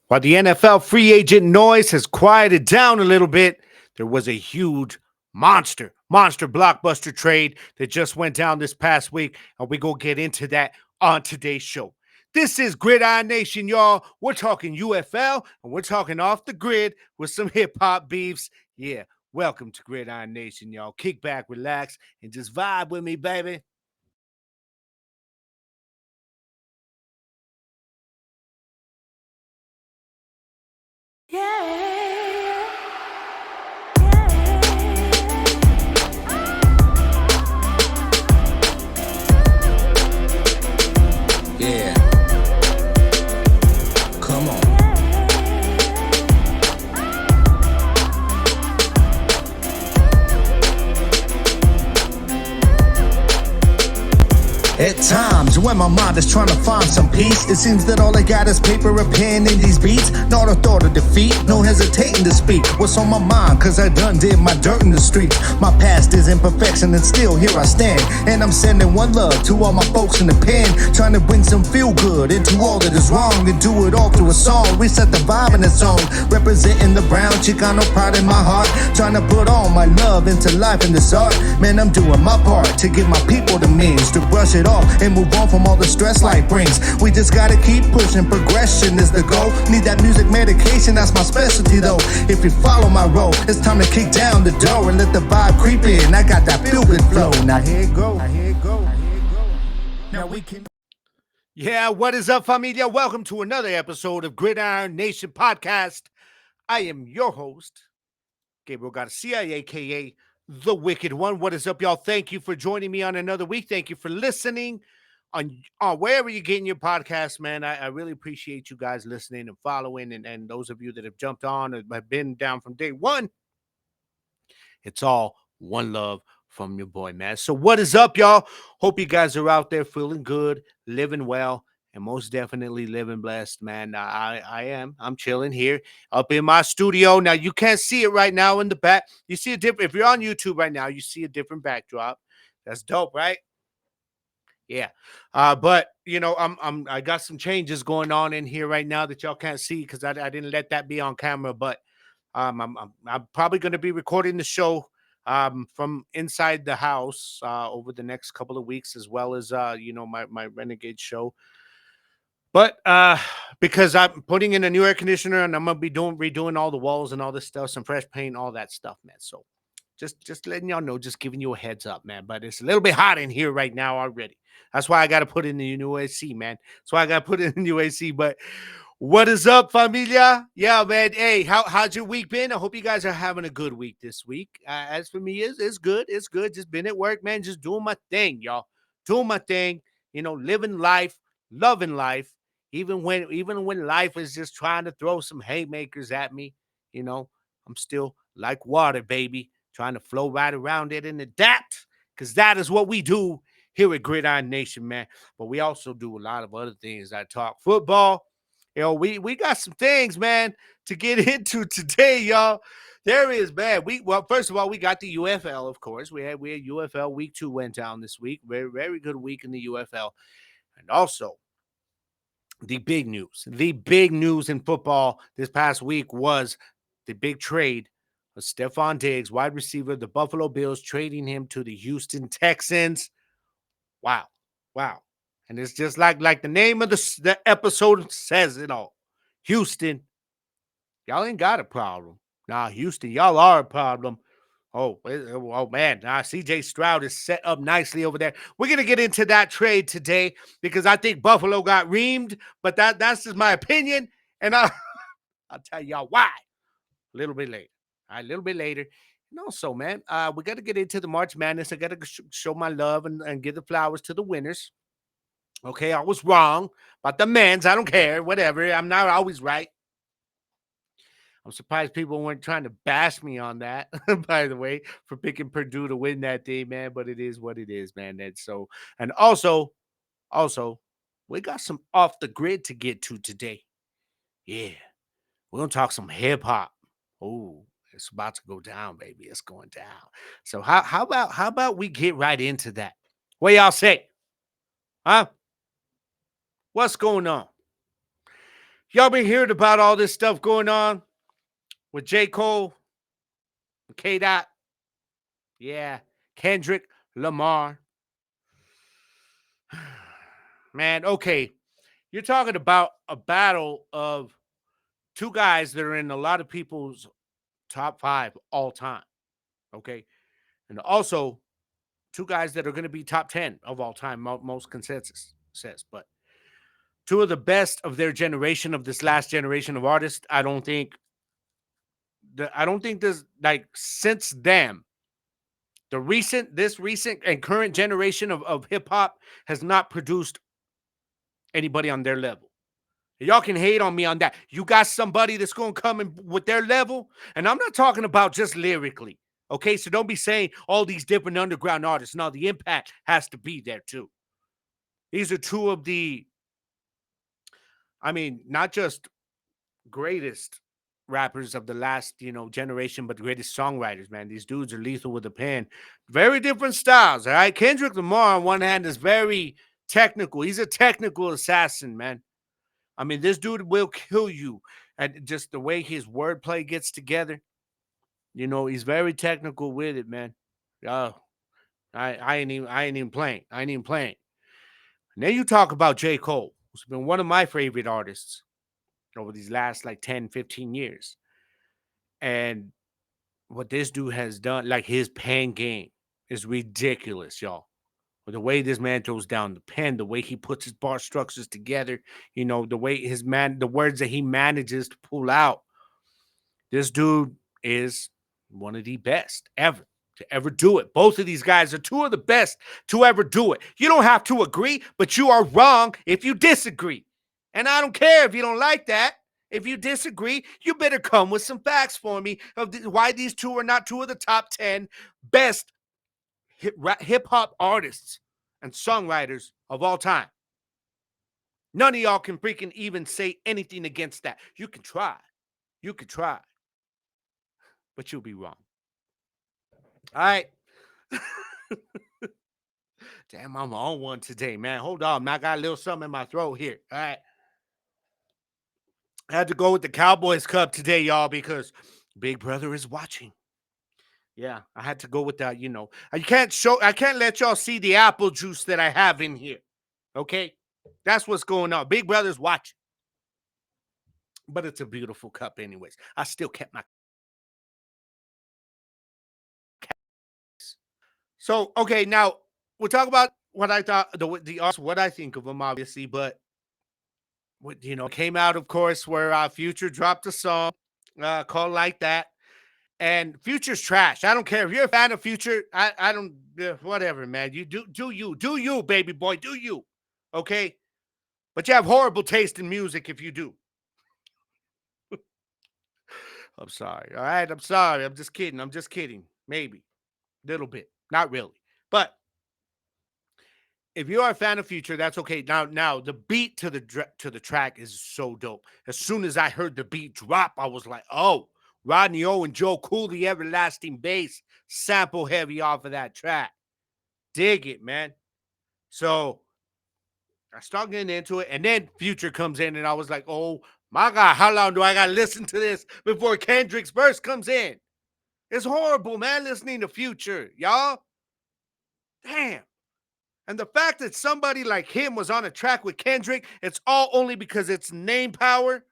While the NFL free agent noise has quieted down a little bit, there was a huge monster blockbuster trade that just went down this past week, and we're going to get into that on today's show. This is Gridiron Nation, y'all. We're talking UFL, and we're talking off the grid with some hip-hop beefs. Yeah, welcome to Gridiron Nation, y'all. Kick back, relax, and just vibe with me, baby. Yeah. Come on. At times, when my mind is trying to find some peace, it seems that all I got is paper, a pen, and these beats. Not a thought of defeat, no hesitating to speak what's on my mind, cause I done did my dirt in the streets. My past is imperfection, and still here I stand. And I'm sending one love to all my folks in the pen, trying to bring some feel good into all that is wrong, and do it all through a song. Reset the vibe in the song, representing the brown Chicano pride in my heart, trying to put all my love into life in this art. Man, I'm doing my part to give my people the means to brush it off and move on from all the stress life brings. We just gotta keep pushing, progression is the goal. Need that music medication, that's my specialty though. If you follow my role, it's time to kick down the door and let the vibe creep in. I got that feel good flow. Now here it go. Now we can. Yeah, what is up, familia? Welcome to another episode of Gridiron Nation Podcast. I am your host, Gabriel Garcia, a.k.a. The Wicked One. What is up, y'all? Thank you for joining me on another week. Thank you for listening on wherever you're getting your podcast, man. I really appreciate you guys listening and following, and those of you that have jumped on and have been down from day one. It's all one love from your boy, man. So what is up, y'all? Hope you guys are out there feeling good, living well, and most definitely living blessed, man. I am. I'm chilling here up in my studio. Now, you can't see it right now in the back. You see a different, if you're on YouTube right now, you see a different backdrop. That's dope, right? Yeah. But you know, I got some changes going on in here right now that y'all can't see because I didn't let that be on camera. But I'm probably going to be recording the show from inside the house over the next couple of weeks, as well as my Renegade show. But because I'm putting in a new air conditioner and I'm gonna be redoing all the walls and all this stuff, some fresh paint, all that stuff, man. So just letting y'all know, just giving you a heads up, man. But it's a little bit hot in here right now already. That's why I got to put in the new AC, man. That's why I got to put in the new AC. But what is up, familia? Yeah, man. Hey, how's your week been? I hope you guys are having a good week this week. As for me, it's good. It's good. Just been at work, man. Just doing my thing, y'all. Doing my thing. You know, living life, loving life. Even when life is just trying to throw some haymakers at me, you know, I'm still like water, baby, trying to flow right around it and adapt, because that is what we do here at Gridiron Nation, man. But we also do a lot of other things. I talk football. You know, we got some things, man, to get into today, y'all. There is, man. First of all, we got the UFL, of course. We had UFL week 2 went down this week. Very, very good week in the UFL. And also, the big news in football this past week was the big trade of Stephon Diggs, wide receiver of the Buffalo Bills, trading him to the Houston Texans. Wow. And it's just like the name of the episode says it all. Houston, y'all ain't got a problem. Nah, Houston, y'all are a problem. Oh man. Nah, CJ Stroud is set up nicely over there. We're going to get into that trade today because I think Buffalo got reamed, but that's just my opinion. And I'll tell y'all why a little bit later. All right, a little bit later. And also, man, we got to get into the March Madness. I got to show my love and give the flowers to the winners. Okay, I was wrong about the men's. I don't care. Whatever. I'm not always right. I'm surprised people weren't trying to bash me on that, by the way, for picking Purdue to win that day, man. But it is what it is, man. And also, we got some off the grid to get to today. Yeah, we're gonna talk some hip hop. Oh, it's about to go down, baby. It's going down. So how about we get right into that? What y'all say? Huh? What's going on? Y'all been hearing about all this stuff going on with J. Cole, K. Dot, yeah, Kendrick Lamar. Man, okay. You're talking about a battle of two guys that are in a lot of people's top five all time. Okay. And also two guys that are going to be top 10 of all time, most consensus says. But two of the best of their generation, of this last generation of artists, I don't think there's like since them, this recent and current generation of hip hop has not produced anybody on their level. Y'all can hate on me on that. You got somebody that's going to come in with their level, and I'm not talking about just lyrically. Okay, so don't be saying all these different underground artists. No, the impact has to be there too. These are two of the, I mean, not just greatest rappers of the last, generation, but greatest songwriters, man. These dudes are lethal with a pen. Very different styles, all right? Kendrick Lamar, on one hand, is very technical. He's a technical assassin, man. I mean, this dude will kill you. And just the way his wordplay gets together, he's very technical with it, man. Oh, I ain't even playing. I ain't even playing. And then you talk about J. Cole, who's been one of my favorite artists over these last like 10, 15 years. And what this dude has done, like his pen game is ridiculous, y'all. The way this man throws down the pen, the way he puts his bar structures together, the way the words that he manages to pull out. This dude is one of the best ever to ever do it. Both of these guys are two of the best to ever do it. You don't have to agree, but you are wrong if you disagree. And I don't care if you don't like that. If you disagree, you better come with some facts for me of why these two are not two of the top 10 best hip hop artists and songwriters of all time. None of y'all can freaking even say anything against that. You can try. You could try. But you'll be wrong. All right. Damn, I'm on one today, man. Hold on. I got a little something in my throat here. All right. I had to go with the Cowboys Cup today, y'all, because Big Brother is watching. Yeah, I had to go with that, I can't let y'all see the apple juice that I have in here. Okay? That's what's going on. Big Brother's watching. But it's a beautiful cup anyways. I still kept my. So, okay, now we'll talk about what I thought, the artists, what I think of them, obviously, but what came out, of course, where Future dropped a song called Like That. And Future's trash. I don't care if you're a fan of Future. I don't whatever, man. You do you, baby boy, do you? Okay, but you have horrible taste in music if you do. I'm sorry. All right, I'm sorry. I'm just kidding. Maybe a little bit, not really. But if you are a fan of Future, that's okay. Now the beat to the track is so dope. As soon as I heard the beat drop, I was like, oh. Rodney O and Joe Cool, the everlasting bass, sample heavy off of that track. Dig it, man. So I start getting into it, and then Future comes in, and I was like, oh my God, how long do I got to listen to this before Kendrick's verse comes in? It's horrible, man, listening to Future, y'all. Damn. And the fact that somebody like him was on a track with Kendrick, it's all only because it's name power,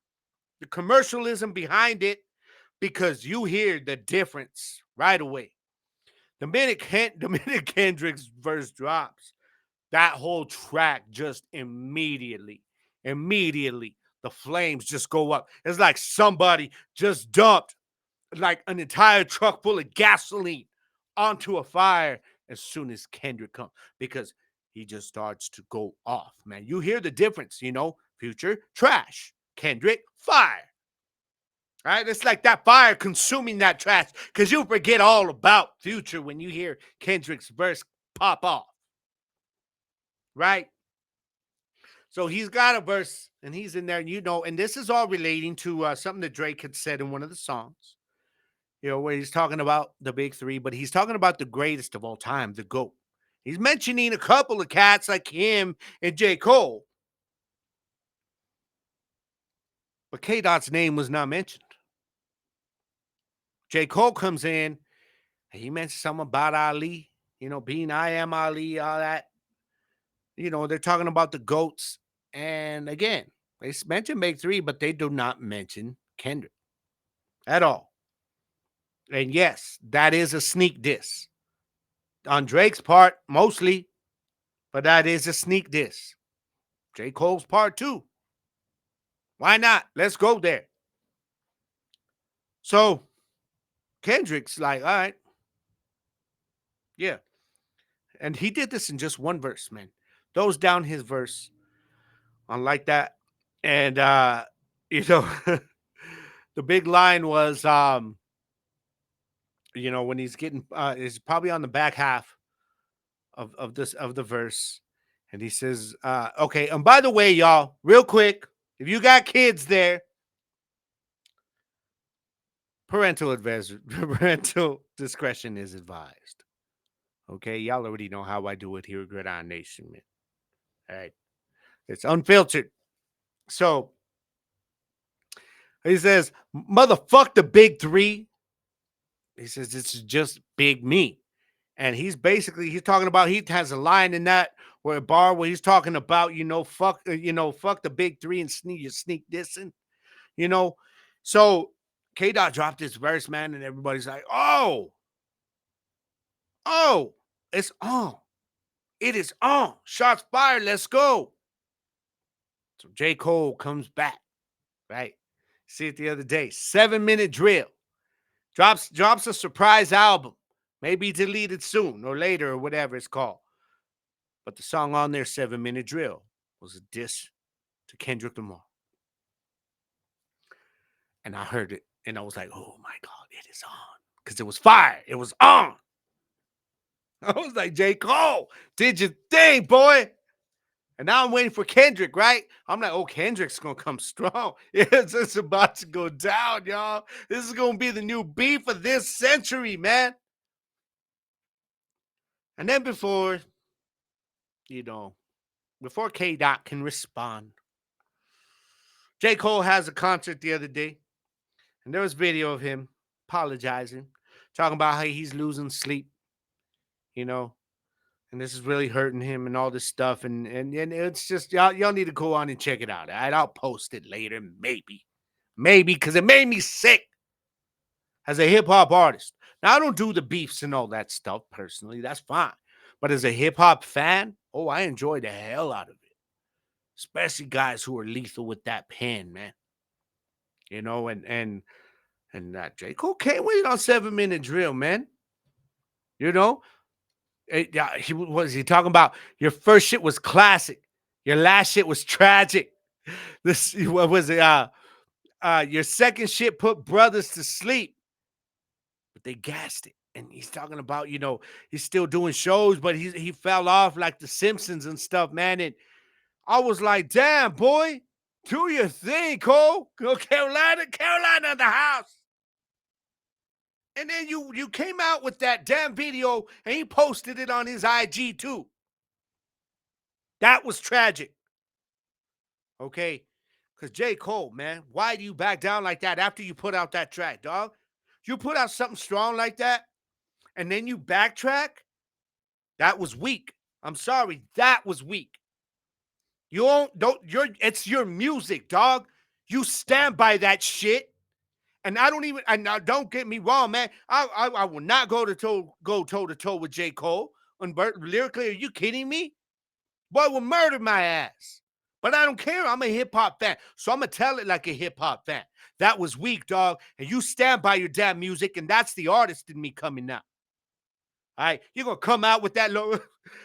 the commercialism behind it, because you hear the difference right away. The minute Kendrick's verse drops, that whole track just immediately, the flames just go up. It's like somebody just dumped like an entire truck full of gasoline onto a fire as soon as Kendrick comes, because he just starts to go off, man. You hear the difference, Future, trash. Kendrick, fire. All right, it's like that fire consuming that trash, because you forget all about Future when you hear Kendrick's verse pop off. Right? So he's got a verse, and he's in there, and this is all relating to something that Drake had said in one of the songs, where he's talking about the big three, but he's talking about the greatest of all time, the GOAT. He's mentioning a couple of cats like him and J. Cole. But K Dot's name was not mentioned. J. Cole comes in and he mentions something about Ali, being I am Ali, all that. They're talking about the GOATs. And again, they mention Big Three, but they do not mention Kendrick at all. And yes, that is a sneak diss on Drake's part, mostly, but that is a sneak diss. J. Cole's part too. Why not? Let's go there. So Kendrick's like, all right, yeah. And he did this in just one verse, man. Throws down his verse on like that. And you know, the big line was when he's getting is probably on the back half of the verse. And he says, okay, and by the way, y'all, real quick, if you got kids there, parental parental discretion is advised. Okay, y'all already know how I do it here at Gridiron Nation, man. All right, it's unfiltered. So he says, "Motherfuck the big three." He says it's just big me, and he's talking about he has a line in that where a bar where he's talking about fuck the big three and sneak dissing, you know. So K Dot dropped this verse, man, and everybody's like, oh, it's on. It is on. Shots fired. Let's go. So J. Cole comes back, right? See it the other day. 7-minute drill. Drops a surprise album. Maybe deleted soon or later or whatever it's called. But the song on there, 7-minute drill, was a diss to Kendrick Lamar. And I heard it and I was like, oh my God, it is on. Because it was fire. It was on. I was like, J. Cole, did your thing, boy. And now I'm waiting for Kendrick, right? I'm like, oh, Kendrick's going to come strong. It's about to go down, y'all. This is going to be the new beef of this century, man. And then before K Dot can respond, J. Cole has a concert the other day. And there was video of him apologizing, talking about how he's losing sleep, and this is really hurting him and all this stuff. And it's just, y'all need to go on and check it out. All right, I'll post it later, maybe, because it made me sick as a hip hop artist. Now, I don't do the beefs and all that stuff personally. That's fine. But as a hip hop fan, I enjoy the hell out of it. Especially guys who are lethal with that pen, man. And that J. Cole can't wait on 7-minute drill, man. He talking about your first shit was classic, your last shit was tragic. This what was it? Your second shit put brothers to sleep, but they gassed it. And he's talking about he's still doing shows, but he fell off like the Simpsons and stuff, man. And I was like, damn, boy, do your thing, Cole. Go Carolina in the house. And then you came out with that damn video and he posted it on his IG too. That was tragic. Okay? Because J. Cole, man, why do you back down like that after you put out that track, dog? You put out something strong like that and then you backtrack? That was weak. I'm sorry. That was weak. It's your music, dog. You stand by that shit. And now don't get me wrong, man. I will not go toe to toe with J. Cole. Lyrically, are you kidding me? Boy will murder my ass. But I don't care. I'm a hip hop fan. So I'm going to tell it like a hip hop fan. That was weak, dog. And you stand by your damn music. And that's the artist in me coming out. All right. You're going to come out with that low,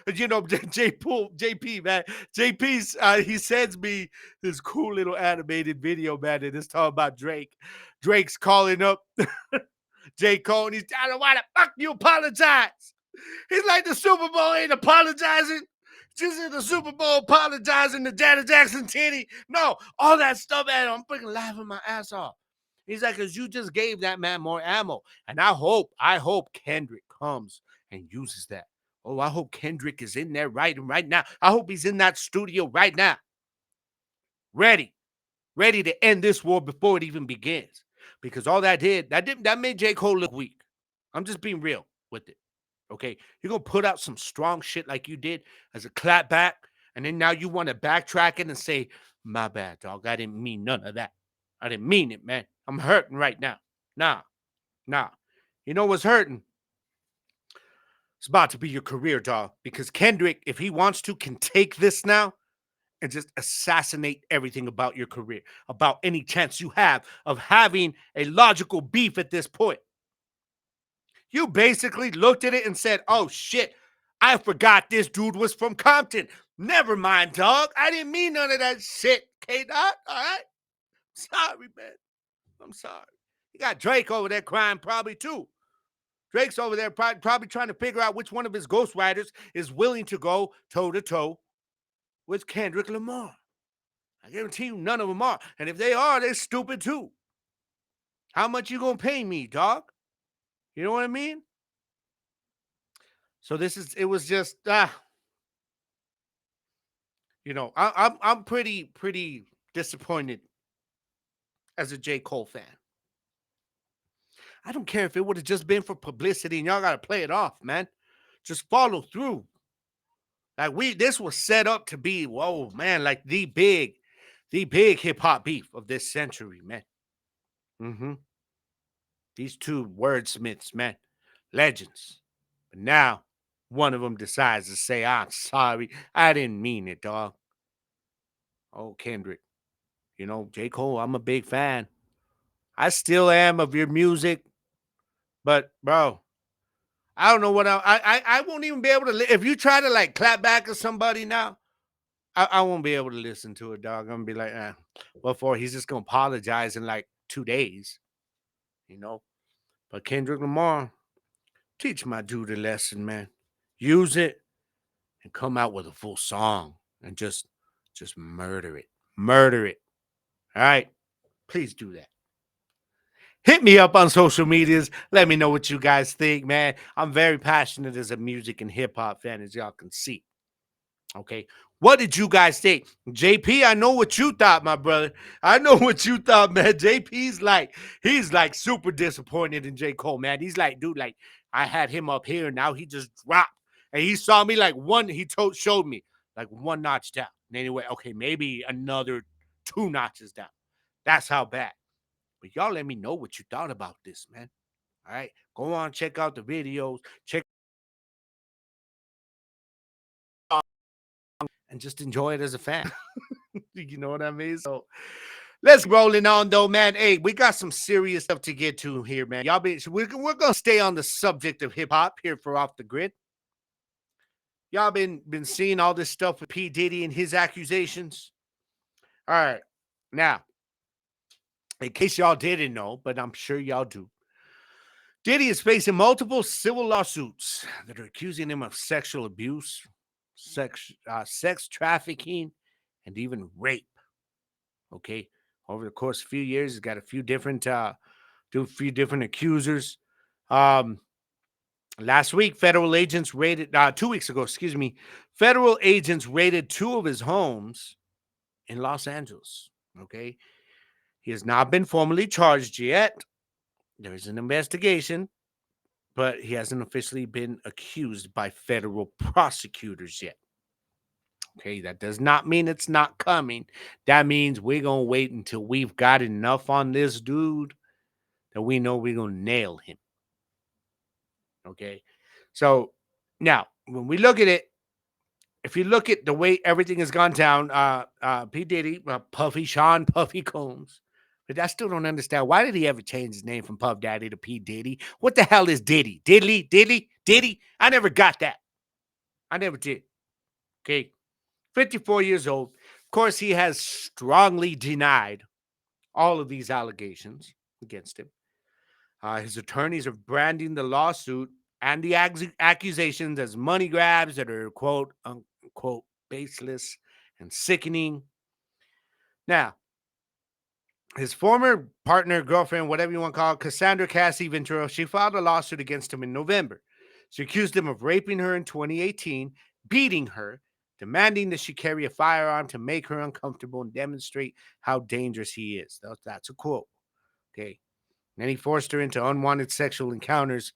JP, man. JP's, he sends me this cool little animated video, man. And it's talking about Drake. Drake's calling up J. Cole. And he's telling him, why the fuck you apologize? He's like, the Super Bowl ain't apologizing. Just in the Super Bowl apologizing to Janet Jackson titty. No, all that stuff, man. I'm freaking laughing my ass off. He's like, because you just gave that man more ammo. And I hope Kendrick comes and uses that. Oh, I hope Kendrick is in there right now. I hope he's in that studio right now. Ready. ready to end this war before it even begins. Because all that made J. Cole look weak. I'm just being real with it. Okay. You're gonna put out some strong shit like you did as a clapback, and then now you want to backtrack it and say, my bad, dog. I didn't mean none of that. I didn't mean it, man. I'm hurting right now. Nah. You know what's hurting? It's about to be your career, dog. Because Kendrick, if he wants to, can take this now and just assassinate everything about your career, about any chance you have of having a logical beef at this point. You basically looked at it and said, oh shit, I forgot this dude was from Compton. Never mind, dog. I didn't mean none of that shit, K-Dot. All right? Sorry, man. I'm sorry. You got Drake over there crying probably too. Drake's over there probably trying to figure out which one of his ghostwriters is willing to go toe-to-toe with Kendrick Lamar. I guarantee you none of them are. And if they are, they're stupid too. How much you gonna pay me, dog? You know what I mean? So it was just, I'm pretty disappointed as a J. Cole fan. I don't care if it would have just been for publicity and y'all got to play it off, man. Just follow through. Like this was set up to be, whoa, man, like the big hip hop beef of this century, man. Mm-hmm. These two wordsmiths, man, legends. But now one of them decides to say, I'm sorry. I didn't mean it, dog. Oh, Kendrick. J. Cole, I'm a big fan. I still am of your music. But, bro, I don't know what I won't even be able to. If you try to, like, clap back at somebody now, I won't be able to listen to it, dog. I'm going to be like, what for? He's just going to apologize in, like, 2 days, But Kendrick Lamar, teach my dude a lesson, man. Use it and come out with a full song and just murder it. Murder it. All right? Please do that. Hit me up on social medias. Let me know what you guys think, man. I'm very passionate as a music and hip hop fan, as y'all can see. Okay. What did you guys think? JP, I know what you thought, my brother. I know what you thought, man. JP's he's like super disappointed in J. Cole, man. He's like, dude, like, I had him up here, and now he just dropped. And he saw me like showed me like one notch down. And anyway, okay, maybe another 2 notches down. That's how bad. But y'all let me know what you thought about this, man. All right. Go on, check out the videos. Check and just enjoy it as a fan. You know what I mean? So let's rolling on though, man. Hey, we got some serious stuff to get to here, man. We're gonna stay on the subject of hip hop here for Off the Grid. Y'all been seeing all this stuff with P. Diddy and his accusations. All right. Now, in case y'all didn't know, but I'm sure y'all do, Diddy is facing multiple civil lawsuits that are accusing him of sexual abuse, sex trafficking, and even rape. Okay, over the course of a few years, he's got a few different accusers. Last week, federal agents raided. 2 weeks ago, excuse me, federal agents raided 2 of his homes in Los Angeles. Okay, he has not been formally charged yet. There is an investigation, but he hasn't officially been accused by federal prosecutors yet. Okay, that does not mean it's not coming. That means we're going to wait until we've got enough on this dude that we know we're going to nail him. Okay, so now when we look at it, if you look at the way everything has gone down, P. Diddy, Sean Puffy Combs, but I still don't understand. Why did he ever change his name from Puff Daddy to P. Diddy? What the hell is Diddy? Diddy? I never got that. I never did. Okay. 54 years old. Of course, he has strongly denied all of these allegations against him. His attorneys are branding the lawsuit and the accusations as money grabs that are, quote, unquote, baseless and sickening. Now, his former partner, girlfriend, whatever you want to call it, Cassandra Cassie Ventura, she filed a lawsuit against him in November. She accused him of raping her in 2018, beating her, demanding that she carry a firearm to make her uncomfortable and demonstrate how dangerous he is. That's a quote. Okay. And then he forced her into unwanted sexual encounters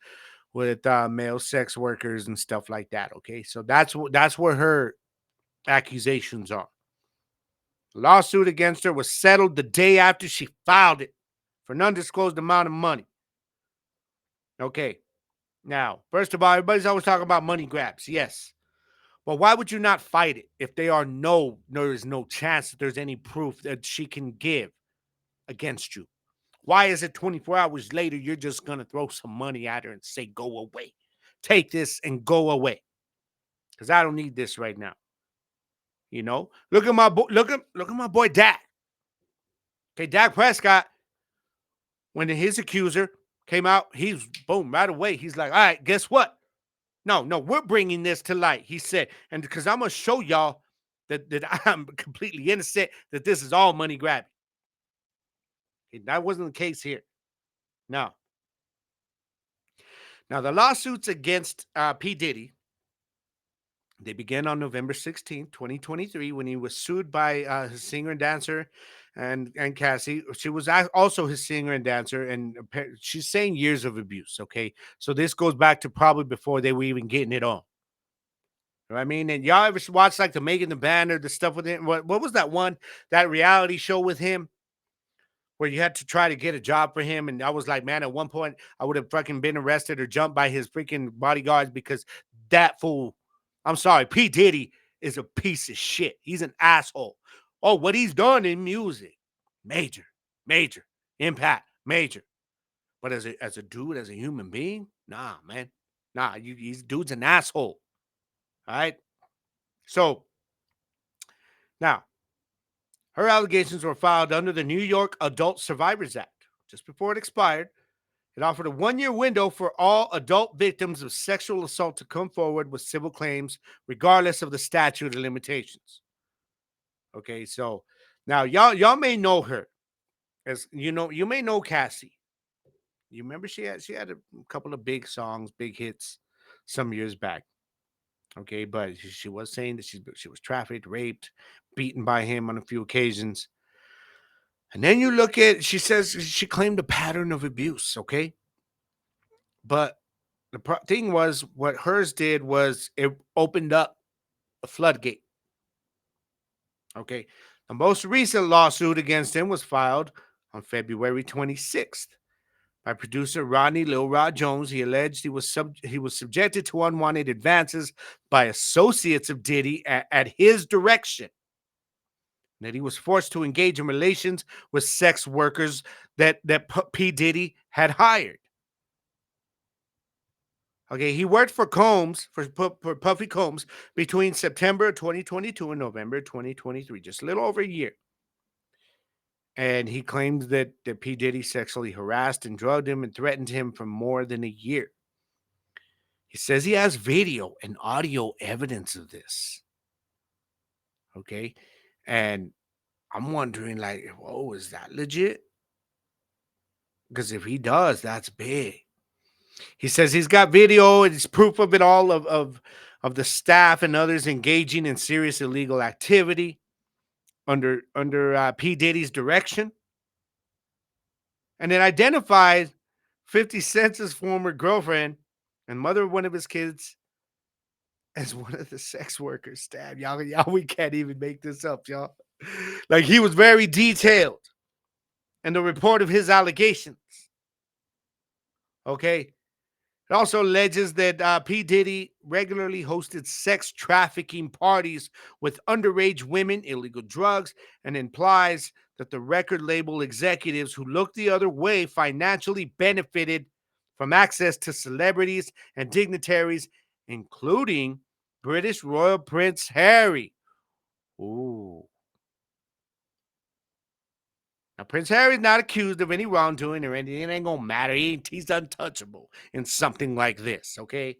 with male sex workers and stuff like that. Okay. So that's where her accusations are. The lawsuit against her was settled the day after she filed it for an undisclosed amount of money. Okay. Now, first of all, everybody's always talking about money grabs. Yes. Well, why would you not fight it if there is no chance that there's any proof that she can give against you? Why is it 24 hours later you're just going to throw some money at her and say, go away? Take this and go away. Because I don't need this right now. You know, look at my boy Dak. Okay, Dak Prescott, when his accuser came out, he's boom right away. He's like, all right, guess what? No, we're bringing this to light. He said, and because I'm gonna show y'all that I'm completely innocent, that this is all money grabbing. Okay, that wasn't the case here. No. Now the lawsuits against P. Diddy, they began on November 16th, 2023, when he was sued by his singer and dancer and Cassie. She was also his singer and dancer, and she's saying years of abuse. Okay, so this goes back to probably before they were even getting it on. You know what I mean? And y'all ever watch like the Megan the Banner, the stuff with him? What was that reality show with him where you had to try to get a job for him? And I was like, man, at one point I would have fucking been arrested or jumped by his freaking bodyguards because that fool, I'm sorry, P. Diddy is a piece of shit. He's an asshole. Oh, what he's done in music, major impact, major. But as a dude, as a human being, nah, man, nah, he's dude's an asshole. All right. So now, her allegations were filed under the New York Adult Survivors Act. Just before it expired, it offered a 1-year window for all adult victims of sexual assault to come forward with civil claims, regardless of the statute of limitations. Okay, so now y'all may know her, as you know, you may know Cassie. You remember she had a couple of big songs, big hits, some years back. Okay, but she was saying that she was trafficked, raped, beaten by him on a few occasions. And then you look at, she says she claimed a pattern of abuse, okay? But the thing was, what hers did was it opened up a floodgate, okay? The most recent lawsuit against him was filed on February 26th by producer Rodney Lil Rod Jones. He alleged he was subjected to unwanted advances by associates of Diddy at his direction, that he was forced to engage in relations with sex workers that P. Diddy had hired. Okay, he worked for Puffy Combs between September 2022 and November 2023, just a little over a year. And he claimed that P. Diddy sexually harassed and drugged him and threatened him for more than a year. He says he has video and audio evidence of this. Okay, and I'm wondering, like, whoa, is that legit? Because if he does, that's big. He says he's got video and it's proof of it all of the staff and others engaging in serious illegal activity under P. Diddy's direction. And it identifies 50 Cent's former girlfriend and mother of one of his kids as one of the sex workers stabbed. Y'all, we can't even make this up, y'all. Like, he was very detailed in the report of his allegations. Okay. It also alleges that P. Diddy regularly hosted sex trafficking parties with underage women, illegal drugs, and implies that the record label executives who looked the other way financially benefited from access to celebrities and dignitaries, including British Royal Prince Harry. Ooh. Now, Prince Harry's not accused of any wrongdoing or anything. It ain't gonna matter. He's untouchable in something like this, okay?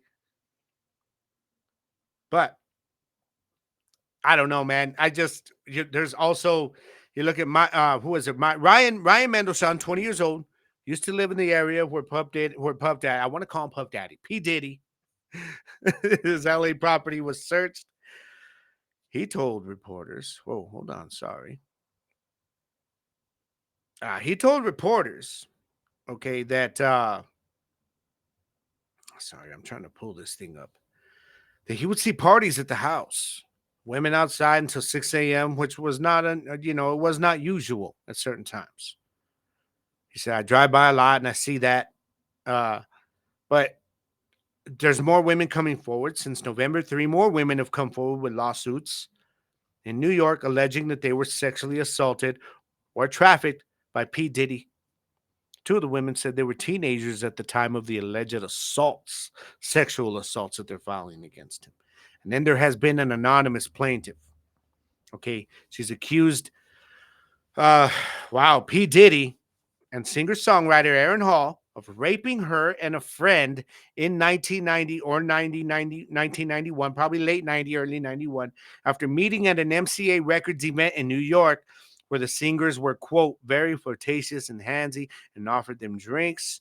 But I don't know, man. There's also, you look at who is it? Ryan Mendelsohn, 20 years old, used to live in the area where Puff Daddy, I want to call him Puff Daddy, P. Diddy. His LA property was searched. He told reporters, whoa, hold on, sorry. He told reporters, okay, that, sorry, I'm trying to pull this thing up, that he would see parties at the house, women outside until 6 a.m., which was not, it was not usual at certain times. He said, I drive by a lot and I see that. Uh, but there's more women coming forward. Since November, 3 more women have come forward with lawsuits in New York alleging that they were sexually assaulted or trafficked by P. Diddy. 2 of the women said they were teenagers at the time of the alleged assaults, sexual assaults that they're filing against him. And then there has been an anonymous plaintiff. Okay, she's accused, uh, wow, P. Diddy and singer-songwriter Aaron Hall of raping her and a friend in 1990 or 1991, probably late 90, early 91, after meeting at an MCA Records event in New York where the singers were, quote, very flirtatious and handsy and offered them drinks.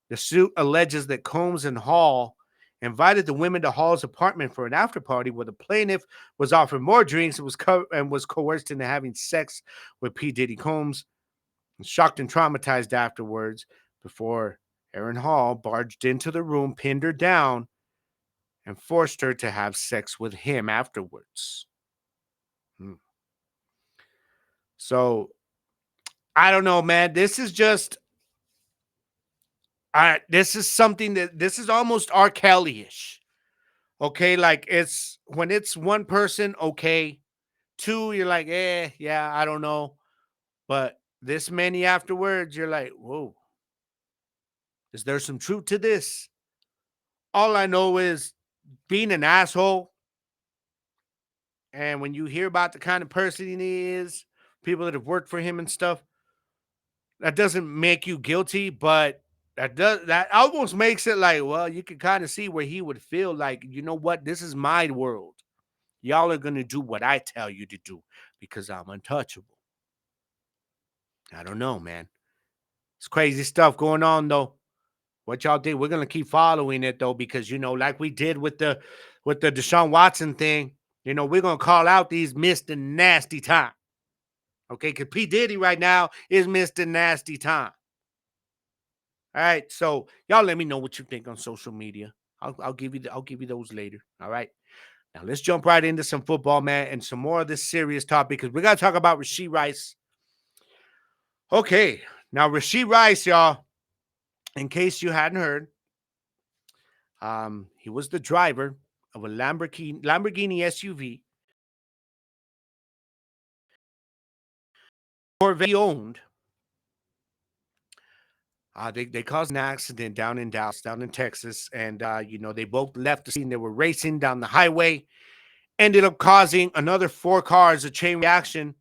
The suit alleges that Combs and Hall invited the women to Hall's apartment for an after party where the plaintiff was offered more drinks and was coerced into having sex with P. Diddy Combs. Shocked and traumatized afterwards, before Aaron Hall barged into the room, pinned her down, and forced her to have sex with him afterwards. So I don't know, man. This is just, this is something that this is almost R. Kelly-ish. Okay, like it's when it's one person, okay. 2, you're like, yeah, I don't know. But this many afterwards, you're like, whoa, is there some truth to this? All I know is being an asshole. And when you hear about the kind of person he is, people that have worked for him and stuff, that doesn't make you guilty, but that almost makes it like, well, you can kind of see where he would feel like, you know what, this is my world. Y'all are gonna do what I tell you to do because I'm untouchable. I don't know, man. It's crazy stuff going on though. What y'all did, we're gonna keep following it though, because like we did with the Deshaun Watson thing, we're gonna call out these Mr. Nasty Time. Okay, because P. Diddy right now is Mr. Nasty Time. All right, so y'all let me know what you think on social media. I'll give you those later. All right. Now let's jump right into some football, man, and some more of this serious topic because we gotta talk about Rashee Rice. Okay, now Rashee Rice, y'all. In case you hadn't heard, he was the driver of a Lamborghini SUV Corvette he owned. They caused an accident down in Dallas, down in Texas, and they both left the scene. They were racing down the highway, ended up causing another 4 cars a chain reaction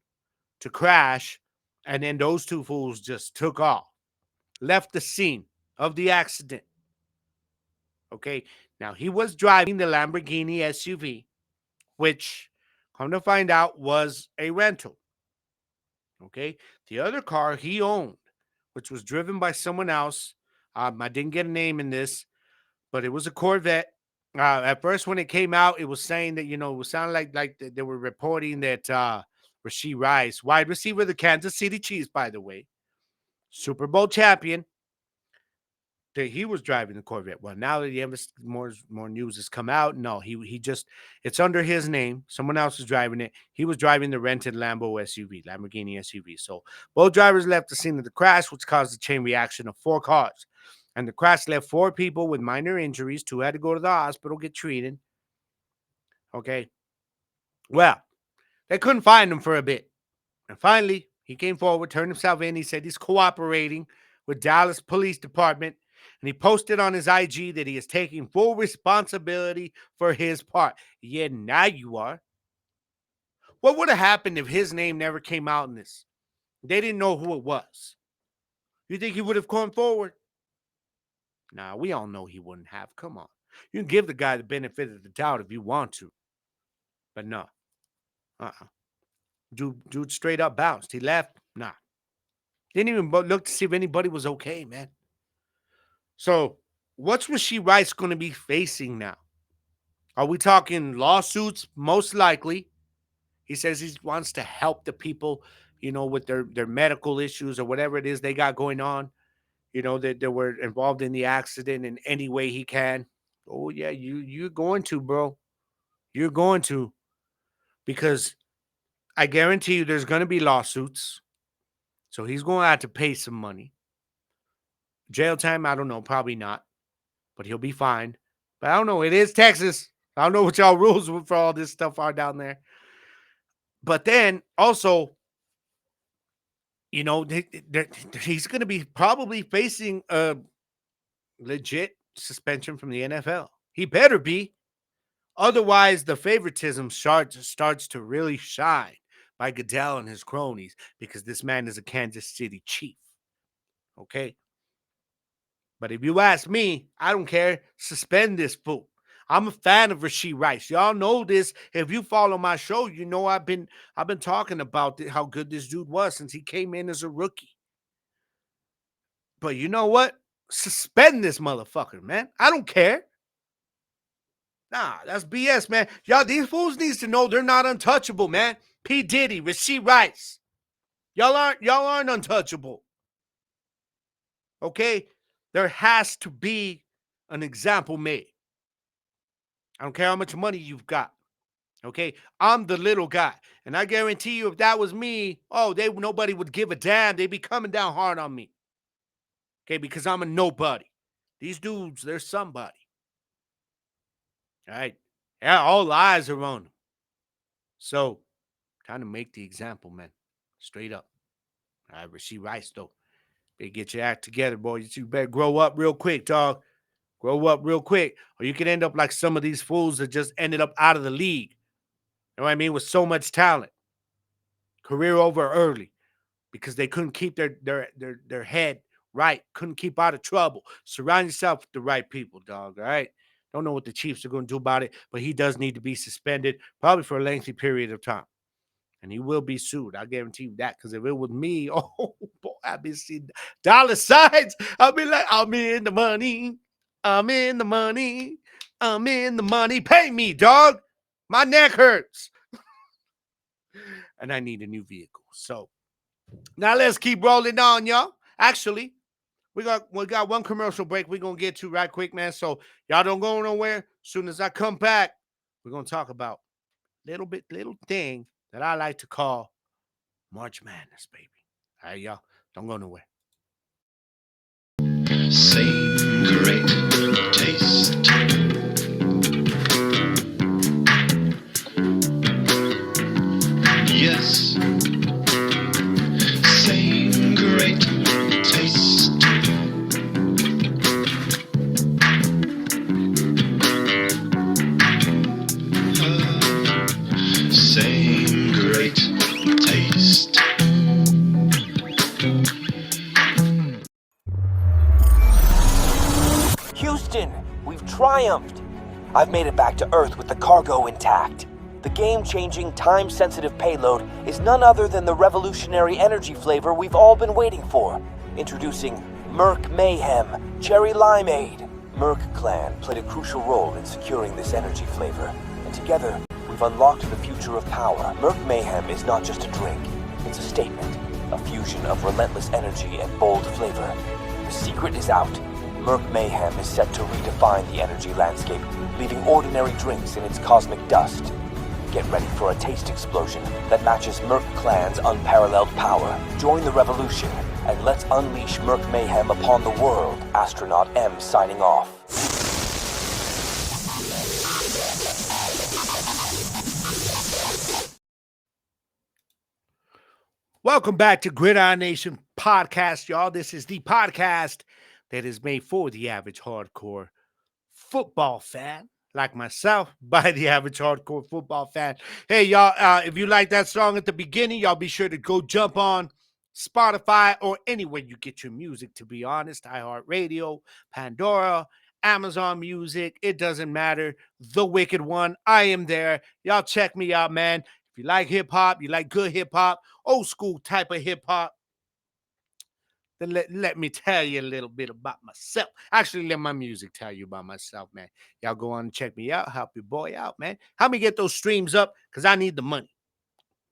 to crash, and then those 2 fools just took off, left the scene of the accident. Okay, now he was driving the Lamborghini SUV, which, come to find out, was a rental. Okay, the other car he owned, which was driven by someone else. I didn't get a name in this, but it was a Corvette. At first, when it came out, it was saying that it was sounding like they were reporting that Rashee Rice, wide receiver of the Kansas City Chiefs, by the way, Super Bowl champion, that he was driving the Corvette. Well, now that more news has come out, no, he just, it's under his name. Someone else is driving it. He was driving the rented Lamborghini SUV. So both drivers left the scene of the crash, which caused a chain reaction of 4 cars. And the crash left 4 people with minor injuries. 2 had to go to the hospital, get treated. Okay. Well, they couldn't find him for a bit. And finally, he came forward, turned himself in. He said he's cooperating with Dallas Police Department. And he posted on his IG that he is taking full responsibility for his part. Yeah, now you are. What would have happened if his name never came out in this? They didn't know who it was. You think he would have come forward? Nah, we all know he wouldn't have. Come on. You can give the guy the benefit of the doubt if you want to. But no. Dude straight up bounced. He left. Nah. Didn't even look to see if anybody was okay, man. So, what's Rashee Rice going to be facing now? Are we talking lawsuits? Most likely. He says he wants to help the people, with their medical issues or whatever it is they got going on. That were involved in the accident in any way he can. Oh yeah, you're going to, bro. You're going to, because I guarantee you there's going to be lawsuits. So he's going to have to pay some money. Jail time, I don't know, probably not, but he'll be fine. But I don't know. It is Texas. I don't know what y'all rules for all this stuff are down there. But then also, he's going to be probably facing a legit suspension from the NFL. He better be. Otherwise, the favoritism starts to really shine by Goodell and his cronies, because this man is a Kansas City Chief. Okay? But if you ask me, I don't care. Suspend this fool. I'm a fan of Rashee Rice. Y'all know this. If you follow my show, you know I've been talking about how good this dude was since he came in as a rookie. But you know what? Suspend this motherfucker, man. I don't care. Nah, that's BS, man. Y'all, these fools needs to know they're not untouchable, man. P. Diddy, Rashee Rice. Y'all aren't untouchable. Okay? There has to be an example made. I don't care how much money you've got. Okay? I'm the little guy. And I guarantee you, if that was me, nobody would give a damn. They'd be coming down hard on me. Okay? Because I'm a nobody. These dudes, they're somebody. All right? Yeah, all eyes are on them. So, trying to make the example, man. Straight up. All right, Rashee Rice, though. Better get your act together, boy. You better grow up real quick, dog. Grow up real quick. Or you can end up like some of these fools that just ended up out of the league. You know what I mean? With so much talent. Career over early. Because they couldn't keep their head right. Couldn't keep out of trouble. Surround yourself with the right people, dog. All right? Don't know what the Chiefs are going to do about it, but he does need to be suspended, probably for a lengthy period of time. And he will be sued. I guarantee you that. Because if it was me, oh boy, I'd be seeing dollar signs. I'll be like, I'm in the money. I'm in the money. I'm in the money. Pay me, dog. My neck hurts. And I need a new vehicle. So now let's keep rolling on, y'all. Actually, we got one commercial break we're going to get to right quick, man. So y'all don't go nowhere. As soon as I come back, we're going to talk about little thing that I like to call March Madness, baby. All right, y'all. Don't go nowhere. Same great taste. Yes. Same great taste. Same great taste. Houston, we've triumphed. I've made it back to Earth with the cargo intact. The game-changing, time-sensitive payload is none other than the revolutionary energy flavor we've all been waiting for. Introducing Merc Mayhem Cherry Limeade. Merc Clan played a crucial role in securing this energy flavor, and together, we've unlocked the future of power. Merc Mayhem is not just a drink, it's a statement, a fusion of relentless energy and bold flavor. The secret is out. Merc Mayhem is set to redefine the energy landscape, leaving ordinary drinks in its cosmic dust. Get ready for a taste explosion that matches Merc Clan's unparalleled power. Join the revolution, and let's unleash Merc Mayhem upon the world. Astronaut M signing off. Welcome back to Gridiron Nation Podcast, y'all. This is the podcast that is made for the average hardcore football fan, like myself, by the average hardcore football fan. Hey, y'all, if you like that song at the beginning, y'all be sure to go jump on Spotify or anywhere you get your music, to be honest. iHeartRadio, Pandora, Amazon Music, it doesn't matter. The Wicked One, I am there. Y'all check me out, man. If you like hip-hop, you like good hip-hop, old school type of hip-hop, then let me tell you a little bit about myself. Actually, let my music tell you about myself, man. Y'all go on and check me out. Help your boy out, man. Help me get those streams up, because I need the money.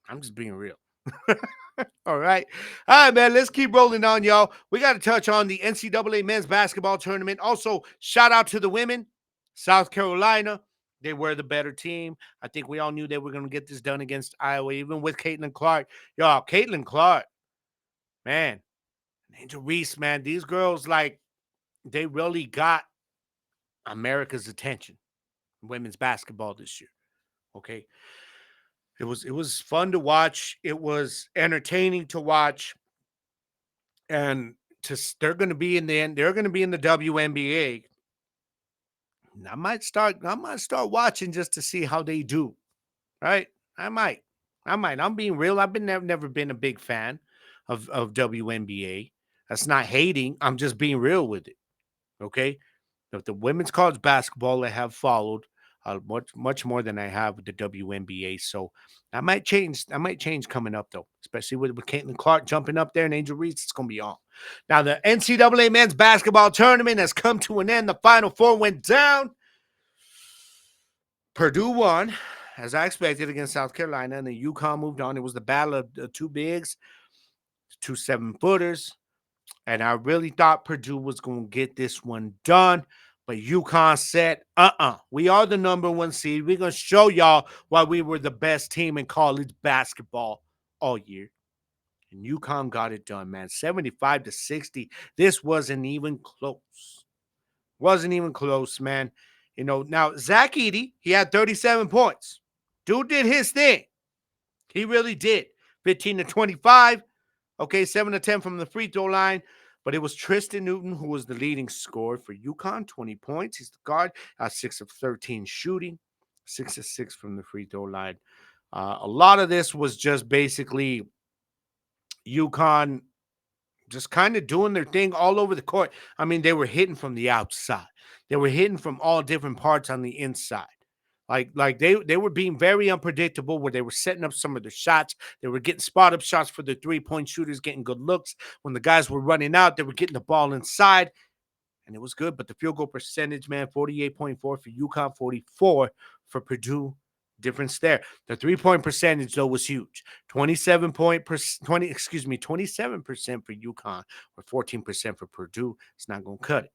I'm just being real. All right. All right, man. Let's keep rolling on, y'all. We got to touch on the NCAA men's basketball tournament. Also, shout out to the women. South Carolina, they were the better team. I think we all knew they were going to get this done against Iowa, even with Caitlin Clark. Y'all, Caitlin Clark, man. Angel Reese, man. These girls, like, they really got America's attention in women's basketball this year. Okay. It was fun to watch. It was entertaining to watch. And they're going to be in the end. They're going to be in the WNBA. I might start watching just to see how they do. Right? I might. I'm being real. I've been never been a big fan of WNBA. That's not hating. I'm just being real with it. Okay? Of the women's college basketball, I have followed much more than I have with the WNBA. So I might change. I might change coming up though, especially with Caitlin Clark jumping up there and Angel Reese. It's gonna be on. Now the NCAA men's basketball tournament has come to an end. The Final Four went down. Purdue won, as I expected, against South Carolina, and the UConn moved on. It was the battle of the two bigs, two 7-footers. And I really thought Purdue was going to get this one done. But UConn said, we are the number 1 seed. We're going to show y'all why we were the best team in college basketball all year. And UConn got it done, man. 75-60. This wasn't even close. Wasn't even close, man. You know, now Zach Edey, he had 37 points. Dude did his thing. He really did. 15-25. Okay, 7-10 from the free throw line. But it was Tristan Newton who was the leading scorer for UConn, 20 points. He's the guard, 6 of 13 shooting, 6 of 6 from the free throw line. A lot of this was just basically UConn just kind of doing their thing all over the court. I mean, they were hitting from the outside. They were hitting from all different parts on the inside. Like they were being very unpredictable where they were setting up some of their shots. They were getting spot-up shots for the three-point shooters, getting good looks. When the guys were running out, they were getting the ball inside, and it was good. But the field goal percentage, man, 48.4 for UConn, 44 for Purdue. Difference there. The three-point percentage, though, was huge. 27% for UConn, or 14% for Purdue. It's not going to cut it.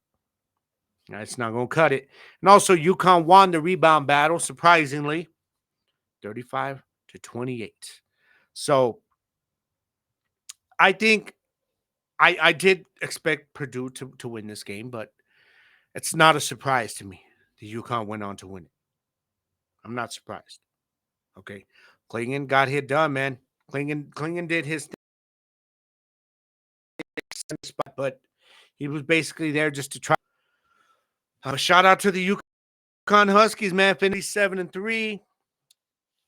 It's not going to cut it. And also, UConn won the rebound battle, surprisingly, 35-28. So, I think I did expect Purdue to win this game, but it's not a surprise to me that UConn went on to win it. I'm not surprised. Okay. Klingon got hit done, man. Klingon did his thing, but he was basically there just to try. Shout out to the UConn Huskies, man. 57-3.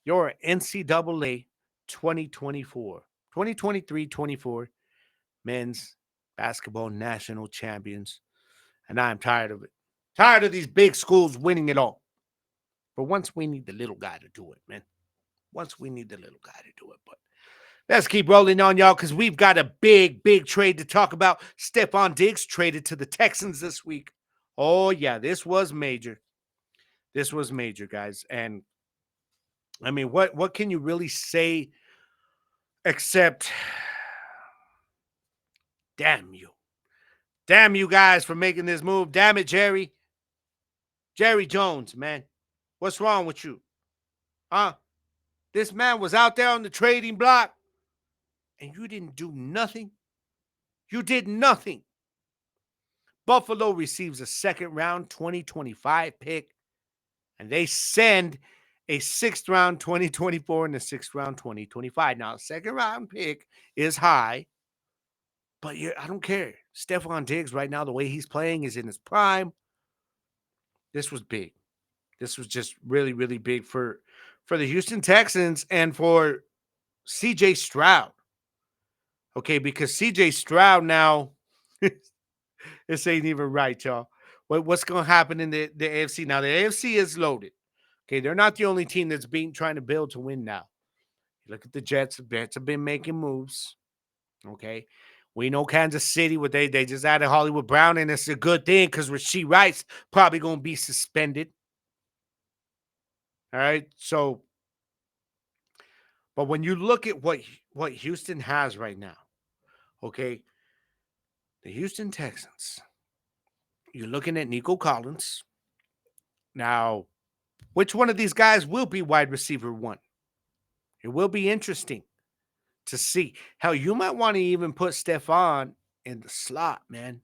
Your NCAA 2023-24 men's basketball national champions. And I'm tired of it. Tired of these big schools winning it all. But once we need the little guy to do it, man. But let's keep rolling on, y'all, because we've got a big trade to talk about. Stephon Diggs traded to the Texans this week. Oh, yeah, this was major. This was major, guys. And, I mean, what can you really say except, damn you. Damn you guys for making this move. Damn it, Jerry. Jerry Jones, man. What's wrong with you? Huh? This man was out there on the trading block, and you didn't do nothing. You did nothing. Buffalo receives a second-round 2025 pick, and they send a sixth-round 2024 and a sixth-round 2025. Now, a second-round pick is high, but I don't care. Stephon Diggs right now, the way he's playing is in his prime. This was big. This was just really, really big for the Houston Texans and for C.J. Stroud. Okay, because C.J. Stroud now, this ain't even right, y'all. What's going to happen in the AFC? Now, the AFC is loaded. Okay, they're not the only team that's trying to build to win now. You look at the Jets. The Jets have been making moves. Okay, we know Kansas City, what they just added Hollywood Brown, and it's a good thing because Rasheed Rice probably going to be suspended. All right, so But when you look at what Houston has right now, okay, the Houston Texans, you're looking at Nico Collins. Now, which one of these guys will be wide receiver one? It will be interesting to see. Hell, you might want to even put Stephon in the slot, man.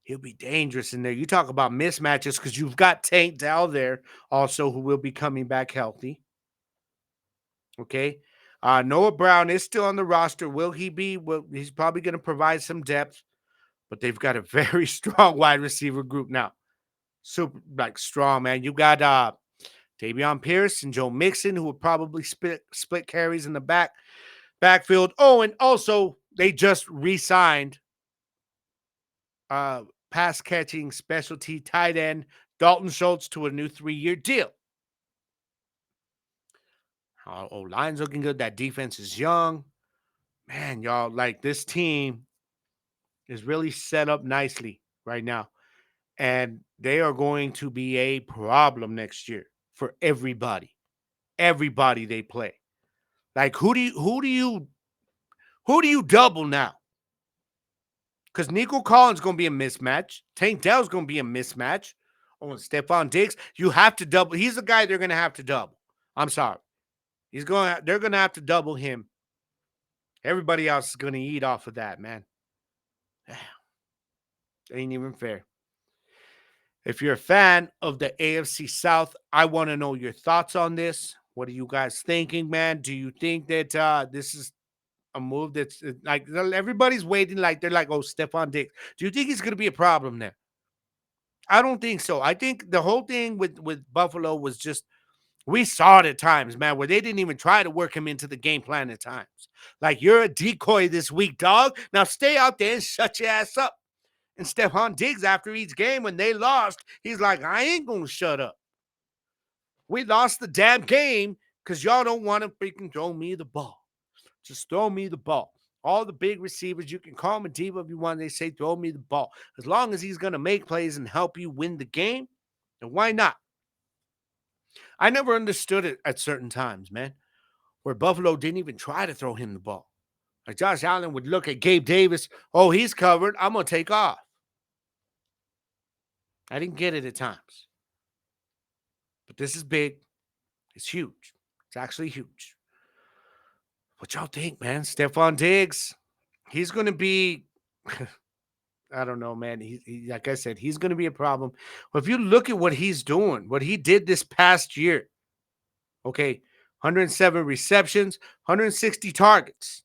He'll be dangerous in there. You talk about mismatches because you've got Tank Dell there also who will be coming back healthy. Okay. Noah Brown is still on the roster. Will he be? Well, he's probably going to provide some depth, but they've got a very strong wide receiver group now. Super strong, man. You got Davion Pierce and Joe Mixon, who will probably split carries in the backfield. Oh, and also they just re-signed pass catching specialty tight end Dalton Schultz to a new 3-year deal. O-line's looking good. That defense is young. Man, y'all, this team is really set up nicely right now. And they are going to be a problem next year for everybody. Everybody they play. Who do you double now? Because Nico Collins is going to be a mismatch. Tank Dell's going to be a mismatch. Oh, and Stephon Diggs, you have to double. He's the guy they're going to have to double. I'm sorry. They're going to have to double him. Everybody else is going to eat off of that, man. Ain't even fair. If you're a fan of the AFC South, I want to know your thoughts on this. What are you guys thinking, man? Do you think that this is a move that's everybody's waiting they're like, oh, Stephon Diggs. Do you think he's going to be a problem there? I don't think so. I think the whole thing with Buffalo was just we saw it at times, man, where they didn't even try to work him into the game plan at times. You're a decoy this week, dog. Now stay out there and shut your ass up. And Stephon Diggs, after each game when they lost, he's like, I ain't going to shut up. We lost the damn game because y'all don't want to freaking throw me the ball. Just throw me the ball. All the big receivers, you can call him a diva if you want. They say, throw me the ball. As long as he's going to make plays and help you win the game, then why not? I never understood it at certain times, man, where Buffalo didn't even try to throw him the ball. Josh Allen would look at Gabe Davis. Oh, he's covered. I'm going to take off. I didn't get it at times. But this is big. It's huge. It's actually huge. What y'all think, man? Stephon Diggs, he's going to be, I don't know, man. He like I said, he's going to be a problem. But if you look at what he's doing, what he did this past year, okay, 107 receptions, 160 targets.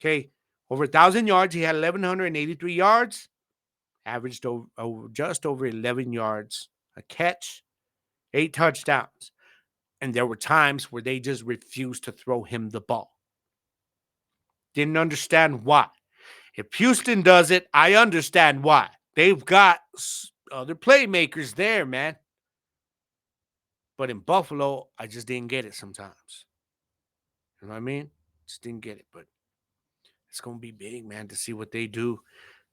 Okay, over 1,000 yards. He had 1,183 yards, averaged just over 11 yards a catch, 8 touchdowns. And there were times where they just refused to throw him the ball. Didn't understand why. If Houston does it, I understand why. They've got other playmakers there, man. But in Buffalo, I just didn't get it sometimes. You know what I mean? Just didn't get it. But it's going to be big, man, to see what they do.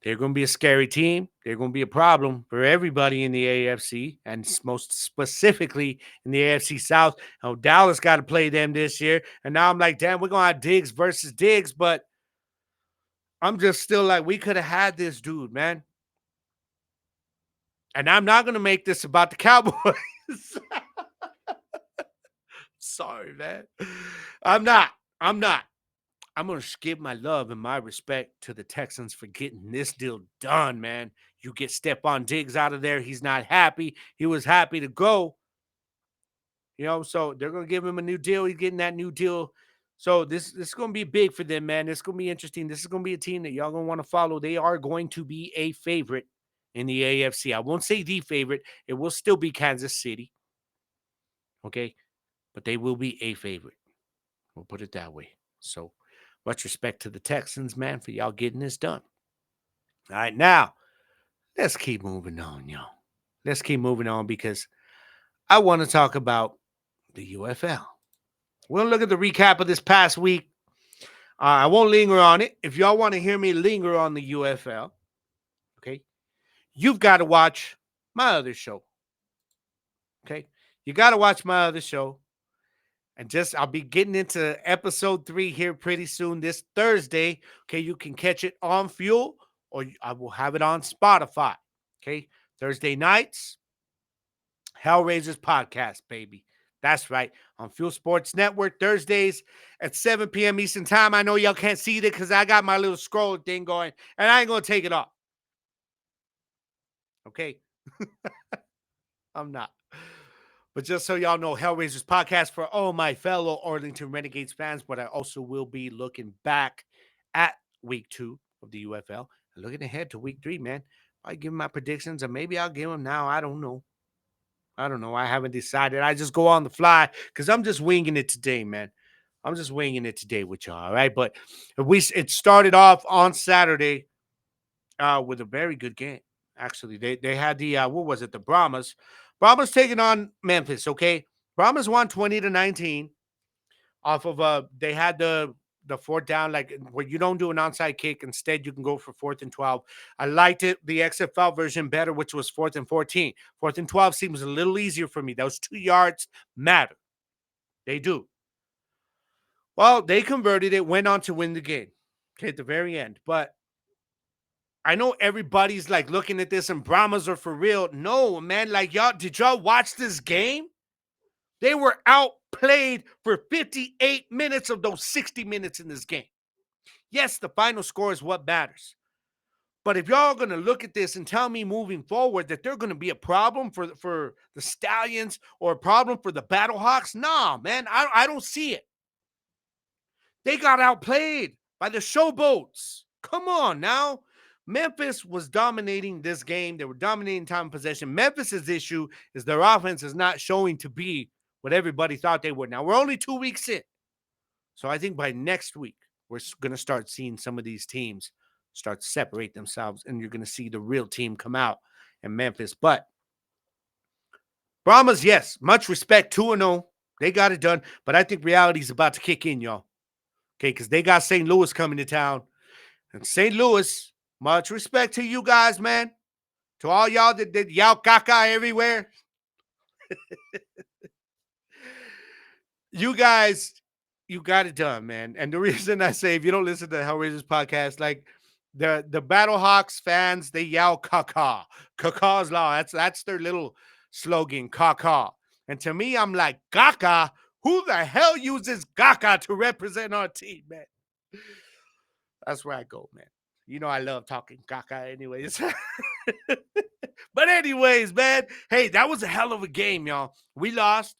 They're going to be a scary team. They're going to be a problem for everybody in the AFC, and most specifically in the AFC South. Oh, Dallas got to play them this year. And now I'm like, damn, we're going to have Diggs versus Diggs. But I'm just still like, we could have had this dude, man. And I'm not going to make this about the Cowboys. Sorry, man. I'm not. I'm going to give my love and my respect to the Texans for getting this deal done, man. You get Stephon Diggs out of there. He's not happy. He was happy to go. So they're going to give him a new deal. He's getting that new deal. So this is going to be big for them, man. This is going to be interesting. This is going to be a team that y'all going to want to follow. They are going to be a favorite in the AFC. I won't say the favorite. It will still be Kansas City. Okay? But they will be a favorite. We'll put it that way. So much respect to the Texans, man, for y'all getting this done. All right, now, let's keep moving on, y'all. Let's keep moving on because I want to talk about the UFL. We'll look at the recap of this past week. I won't linger on it. If y'all want to hear me linger on the UFL, okay, you've got to watch my other show. Okay? You got to watch my other show. And I'll be getting into episode 3 here pretty soon this Thursday. Okay, you can catch it on Fuel or I will have it on Spotify. Okay, Thursday nights, Hellraisers podcast, baby. That's right. On Fuel Sports Network, Thursdays at 7 p.m. Eastern Time. I know y'all can't see it because I got my little scroll thing going, and I ain't going to take it off. Okay? I'm not. But just so y'all know, Hellraisers podcast for all my fellow Arlington Renegades fans, but I also will be looking back at week 2 of the UFL and looking ahead to week 3, man. I give my predictions, and maybe I'll give them now. I don't know. I haven't decided. I just go on the fly because I'm just winging it today, man. I'm just winging it today with y'all, all right? But it started off on Saturday with a very good game. Actually, they had the what was it? The Brahmas. Brahmas taking on Memphis. Okay, Brahmas won 20-19 off of they had the fourth down, like where you don't do an onside kick. Instead, you can go for 4th and 12. I liked it, the XFL version better, which was 4th and 14. 4th and 12 seems a little easier for me. Those 2 yards matter. They do. Well, they converted it, went on to win the game. Okay, at the very end. But I know everybody's like looking at this and Brahmas are for real. No, man, like did y'all watch this game? They were outplayed for 58 minutes of those 60 minutes in this game. Yes, the final score is what matters. But if y'all are going to look at this and tell me moving forward that they're going to be a problem for the Stallions or a problem for the Battlehawks, nah, man, I don't see it. They got outplayed by the Showboats. Come on now. Memphis was dominating this game. They were dominating time of possession. Memphis's issue is their offense is not showing to be what everybody thought they would. Now, we're only 2 weeks in. So I think by next week, we're going to start seeing some of these teams start to separate themselves, and you're going to see the real team come out in Memphis. But Brahmas, yes, much respect, 2-0. They got it done. But I think reality is about to kick in, y'all. Okay, because they got St. Louis coming to town. And St. Louis, much respect to you guys, man. To all y'all that did yao caca everywhere. You guys, you got it done, man. And the reason I say if you don't listen to the Hellraisers podcast, like the Battlehawks fans, they yell caca. Caca's law. That's their little slogan, caca. And to me, I'm like, Gaca? Who the hell uses Gaca to represent our team, man? That's where I go, man. You know I love talking caca anyways. But anyways, man, hey, that was a hell of a game, y'all. We lost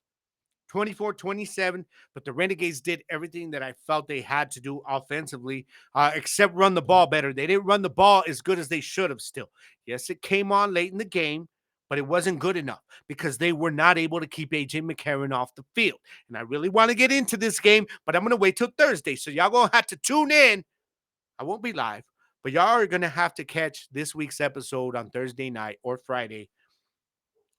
24-27, but the Renegades did everything that I felt they had to do offensively, except run the ball better. They didn't run the ball as good as they should have still. Yes, it came on late in the game, but it wasn't good enough because they were not able to keep A.J. McCarron off the field. And I really want to get into this game, but I'm going to wait till Thursday. So y'all going to have to tune in. I won't be live, but y'all are going to have to catch this week's episode on Thursday night or Friday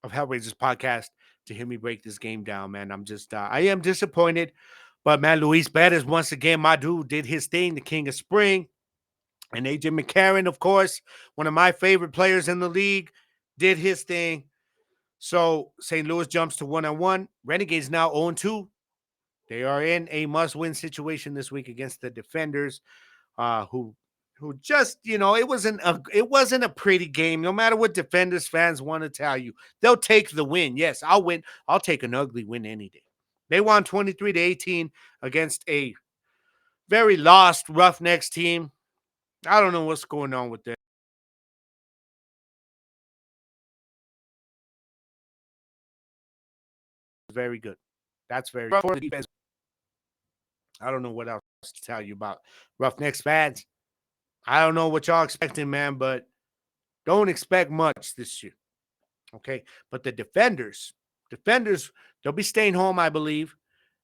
of Hellraisers podcast to hear me break this game down, man. I'm just, I am disappointed. But, man, Luis Perez, once again, my dude, did his thing, the king of spring. And A.J. McCarron, of course, one of my favorite players in the league, did his thing. So, St. Louis jumps to 1-1. Renegades now 0-2. They are in a must-win situation this week against the Defenders, who just, it wasn't a pretty game. No matter what Defenders fans want to tell you, they'll take the win. Yes, I'll win. I'll take an ugly win any day. They won 23-18 against a very lost Roughnecks team. I don't know what's going on with them. Very good. That's very good. Defense. I don't know what else to tell you about Roughnecks fans. I don't know what y'all expecting, man, but don't expect much this year. Okay. But the defenders, they'll be staying home, I believe.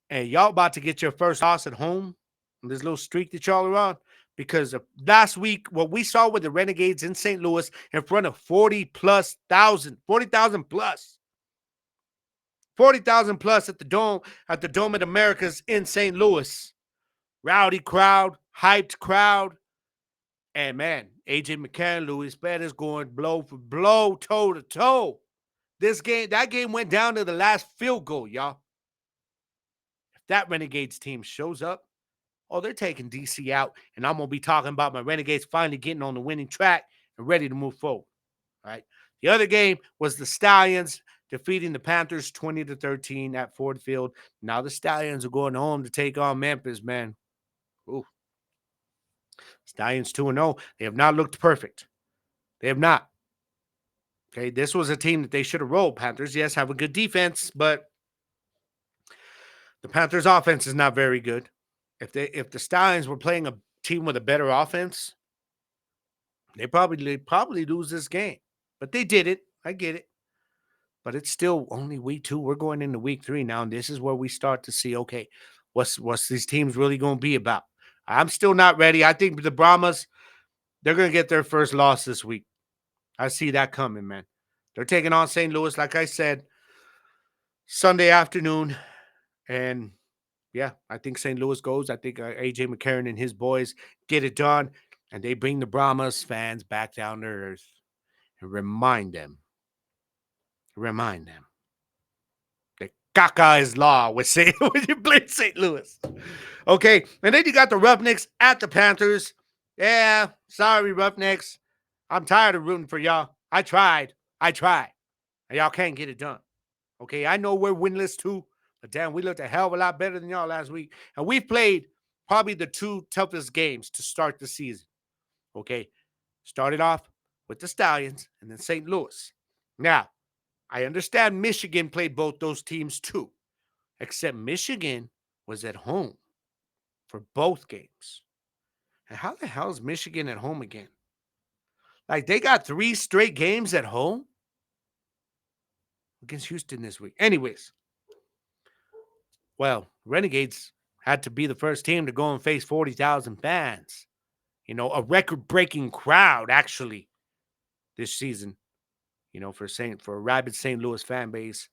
And y'all about to get your first loss at home on this little streak that y'all are on. Because of last week, what we saw with the Renegades in St. Louis in front of 40,000 plus. 40,000 plus at the Dome of Americas in St. Louis. Rowdy crowd, hyped crowd. And, man, A.J. McCarron, Luis Perez going blow for blow, toe to toe. That game went down to the last field goal, y'all. If that Renegades team shows up, oh, they're taking DC out. And I'm going to be talking about my Renegades finally getting on the winning track and ready to move forward. All right. The other game was the Stallions defeating the Panthers 20-13 at Ford Field. Now the Stallions are going home to take on Memphis, man. Ooh. Stallions 2-0. They have not looked perfect. They have not. Okay, this was a team that they should have rolled. Panthers, yes, have a good defense, but the Panthers' offense is not very good. If the Stallions were playing a team with a better offense, they probably lose this game. But they did it. I get it. But it's still only week 2. We're going into week 3 now, and this is where we start to see, okay, what's these teams really going to be about? I'm still not ready. I think the Brahmas, they're going to get their first loss this week. I see that coming, man. They're taking on St. Louis, like I said, Sunday afternoon. And, yeah, I think St. Louis goes. I think A.J. McCarron and his boys get it done, and they bring the Brahmas fans back down to earth and remind them that Caca is law when you play St. Louis. Okay, and then you got the Roughnecks at the Panthers. Yeah, sorry, Roughnecks. I'm tired of rooting for y'all. I tried. And y'all can't get it done. Okay, I know we're winless too, but damn, we looked a hell of a lot better than y'all last week. And we've played probably the 2 toughest games to start the season. Okay, started off with the Stallions and then St. Louis. Now, I understand Michigan played both those teams too, except Michigan was at home for both games. And how the hell is Michigan at home again? Like, they got 3 straight games at home against Houston this week. Anyways, well, Renegades had to be the first team to go and face 40,000 fans. You know, a record-breaking crowd, actually, this season, you know, for a rabid St. Louis fan base.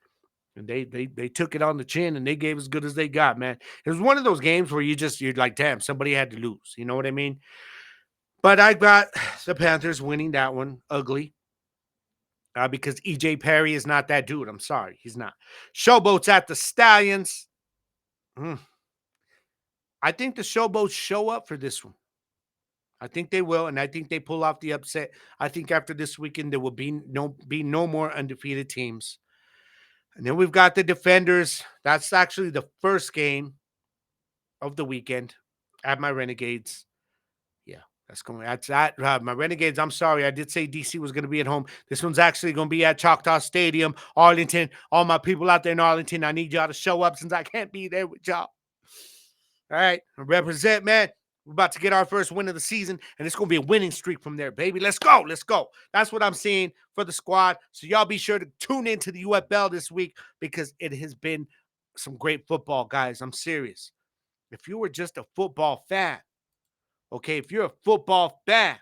And they took it on the chin, and they gave as good as they got, man. It was one of those games where you're like, damn, somebody had to lose. You know what I mean? But I got the Panthers winning that one ugly. Because E.J. Perry is not that dude. I'm sorry. He's not. Showboats at the Stallions. I think the Showboats show up for this one. I think they will, and I think they pull off the upset. I think after this weekend, there will be no more undefeated teams. And then we've got the Defenders. That's actually the first game of the weekend at my Renegades. Yeah, that's that. My Renegades, I'm sorry. I did say DC was going to be at home. This one's actually going to be at Choctaw Stadium, Arlington. All my people out there in Arlington, I need y'all to show up since I can't be there with y'all. All right, represent, man. We're about to get our first win of the season, and it's going to be a winning streak from there, baby. Let's go. That's what I'm seeing for the squad. So y'all be sure to tune into the UFL this week because it has been some great football, guys. I'm serious. If you were just a football fan, okay, if you're a football fan,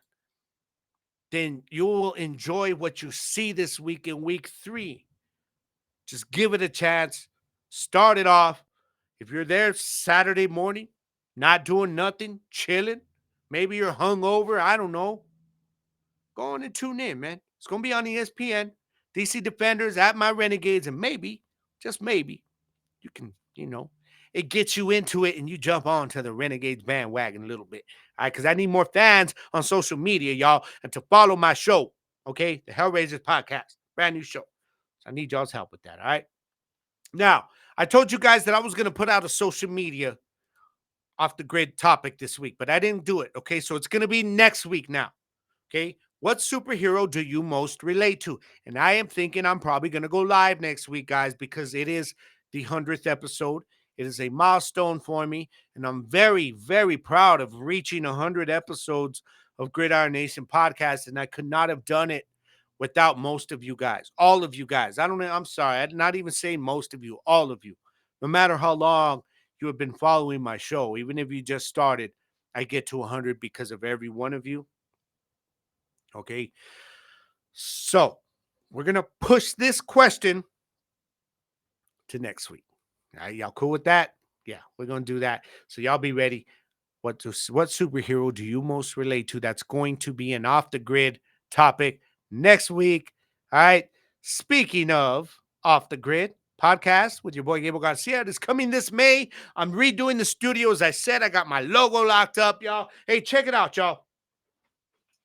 then you will enjoy what you see this week in week 3. Just give it a chance. Start it off. If you're there Saturday morning, not doing nothing, chilling, maybe you're hungover, I don't know. Go on and tune in, man. It's going to be on ESPN. DC Defenders at my Renegades, and maybe, just maybe, you can, it gets you into it and you jump on to the Renegades bandwagon a little bit. All right, because I need more fans on social media, y'all, and to follow my show, okay? The Hellraisers Podcast, brand new show. So I need y'all's help with that, all right? Now, I told you guys that I was going to put out a social media off the grid topic this week, but I didn't do it, okay? So it's going to be next week now, okay? What superhero do you most relate to? And I am thinking I'm probably going to go live next week, guys, because it is the 100th episode. It is a milestone for me, and I'm very, very proud of reaching 100 episodes of Gridiron Nation Podcast, and I could not have done it without most of you guys, all of you guys. I'm sorry, I'm not even saying most of you, all of you. No matter how long you have been following my show, even if you just started, I get to 100 because of every one of you. Okay, so we're going to push this question to next week. All right, y'all cool with that? Yeah, we're going to do that. So y'all be ready. What superhero do you most relate to? That's going to be an off-the-grid topic next week. All right, speaking of off the grid, podcast with your boy Gabriel Garcia. It is coming this May. I'm redoing the studio. As I said, I got my logo locked up, y'all. Hey, check it out, y'all.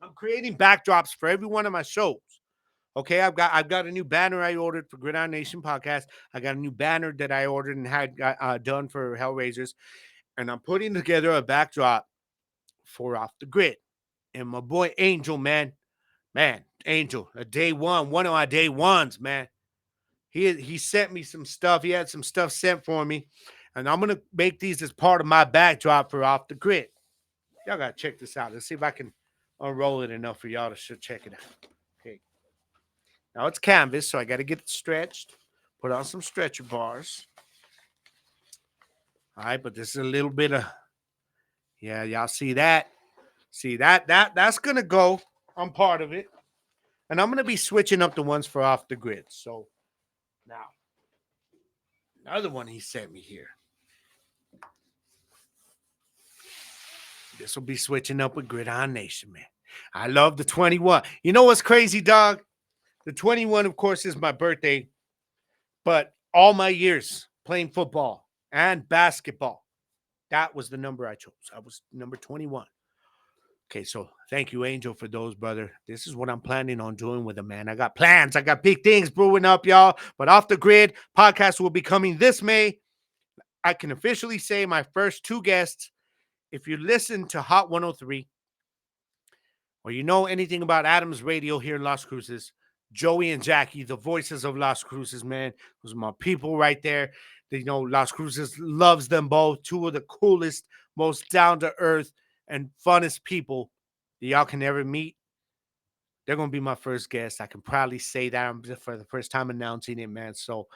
I'm creating backdrops for every one of my shows. Okay, I've got a new banner I ordered for Gridiron Nation podcast. I got a new banner that I ordered and had done for Hellraisers, and I'm putting together a backdrop for Off the Grid. And my boy Angel, man, Angel, a day one of my day ones, man. He sent me some stuff. He had some stuff sent for me, and I'm gonna make these as part of my backdrop for Off the Grid. Y'all gotta check this out. Let's see if I can unroll it enough for y'all to check it out. Okay. Now it's canvas, so I got to get it stretched. Put on some stretcher bars. All right, but this is a little bit of, yeah, y'all see that? See that's gonna go. I'm part of it, and I'm gonna be switching up the ones for Off the Grid. So now, another one he sent me here. This will be switching up with Gridiron Nation, man. I love the 21. You know what's crazy, dog? The 21, of course, is my birthday, but all my years playing football and basketball, that was the number I chose. I was number 21. Okay, so thank you, Angel, for those, brother. This is what I'm planning on doing with them, man. I got plans. I got big things brewing up, y'all. But Off the Grid podcast will be coming this May. I can officially say my first two guests. If you listen to Hot 103, or you know anything about Adams Radio here in Las Cruces, Joey and Jackie, the voices of Las Cruces, man. Those are my people right there. You know, Las Cruces loves them both. Two of the coolest, most down-to-earth, and funnest people that y'all can ever meet. They're going to be my first guest. I can proudly say that. I'm for the first time announcing it, man. So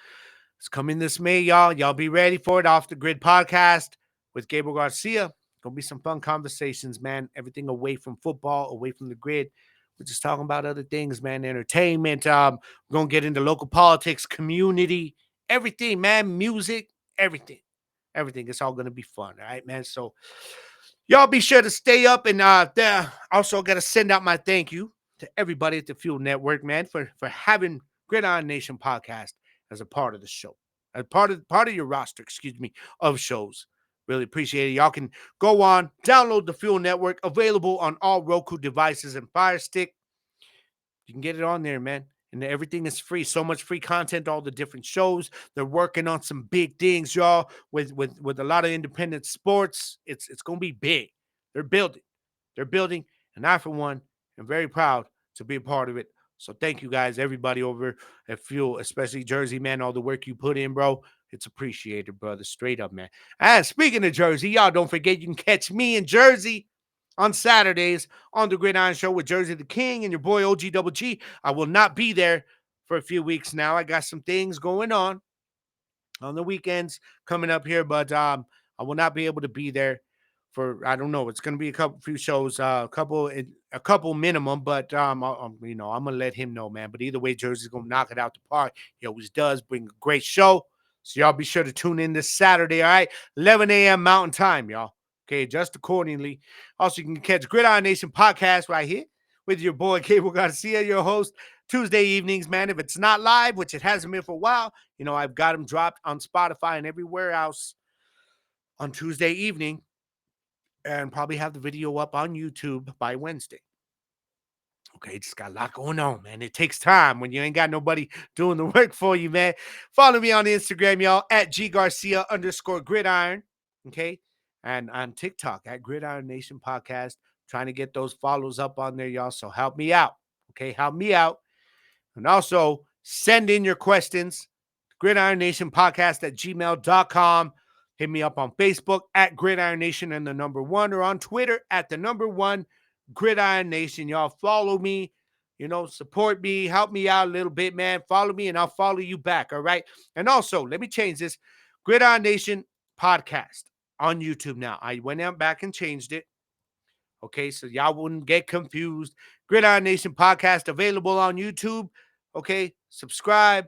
it's coming this May, y'all. Y'all be ready for it. Off the Grid podcast with Gabriel Garcia. Gonna be some fun conversations, man. Everything away from football, away from the grid. We're just talking about other things, man. Entertainment. We're gonna get into local politics, community, everything, man. Music, everything. Everything. It's all gonna be fun, all right, man. So y'all be sure to stay up, and also gotta send out my thank you to everybody at the Fuel Network, man, for having Gridiron Nation podcast as a part of the show, as part of your roster, of shows. Really appreciate it. Y'all can go on, download the Fuel Network, available on all Roku devices and Fire Stick. You can get it on there, man. And everything is free. So much free content, all the different shows. They're working on some big things, y'all, with a lot of independent sports. It's going to be big. They're building. And I, for one, am very proud to be a part of it. So thank you guys, everybody over at Fuel, especially Jersey, man, all the work you put in, bro. It's appreciated, brother. Straight up, man. And speaking of Jersey, y'all don't forget you can catch me in Jersey on Saturdays on the Gridiron Show with Jersey the King and your boy OG Double G. I will not be there for a few weeks now. I got some things going on the weekends coming up here, but I will not be able to be there for, I don't know. It's going to be a few shows, a couple minimum, but I'm gonna let him know, man. But either way, Jersey's gonna knock it out the park. He always does. Bring a great show. So y'all be sure to tune in this Saturday, all right? 11 a.m. Mountain Time, y'all. Okay, adjust accordingly. Also, you can catch Gridiron Nation podcast right here with your boy Gabriel Garcia, your host, Tuesday evenings, man. If it's not live, which it hasn't been for a while, I've got them dropped on Spotify and everywhere else on Tuesday evening, and probably have the video up on YouTube by Wednesday. Okay, just got a lot going on, man. It takes time when you ain't got nobody doing the work for you, man. Follow me on Instagram, y'all, at @GGarcia_gridiron. Okay. And on TikTok at Gridiron Nation Podcast. Trying to get those follows up on there, y'all. So help me out. Okay, help me out. And also send in your questions. GridironNationPodcast@gmail.com. Hit me up on Facebook at Gridiron Nation and the number 1, or on Twitter at the number 1 Gridiron Nation. Y'all follow me, support me, help me out a little bit, man. Follow me and I'll follow you back. All right. And also, let me change this. Gridiron Nation Podcast on YouTube now. I went out back and changed it. Okay, so y'all wouldn't get confused. Gridiron Nation Podcast available on YouTube. Okay, subscribe,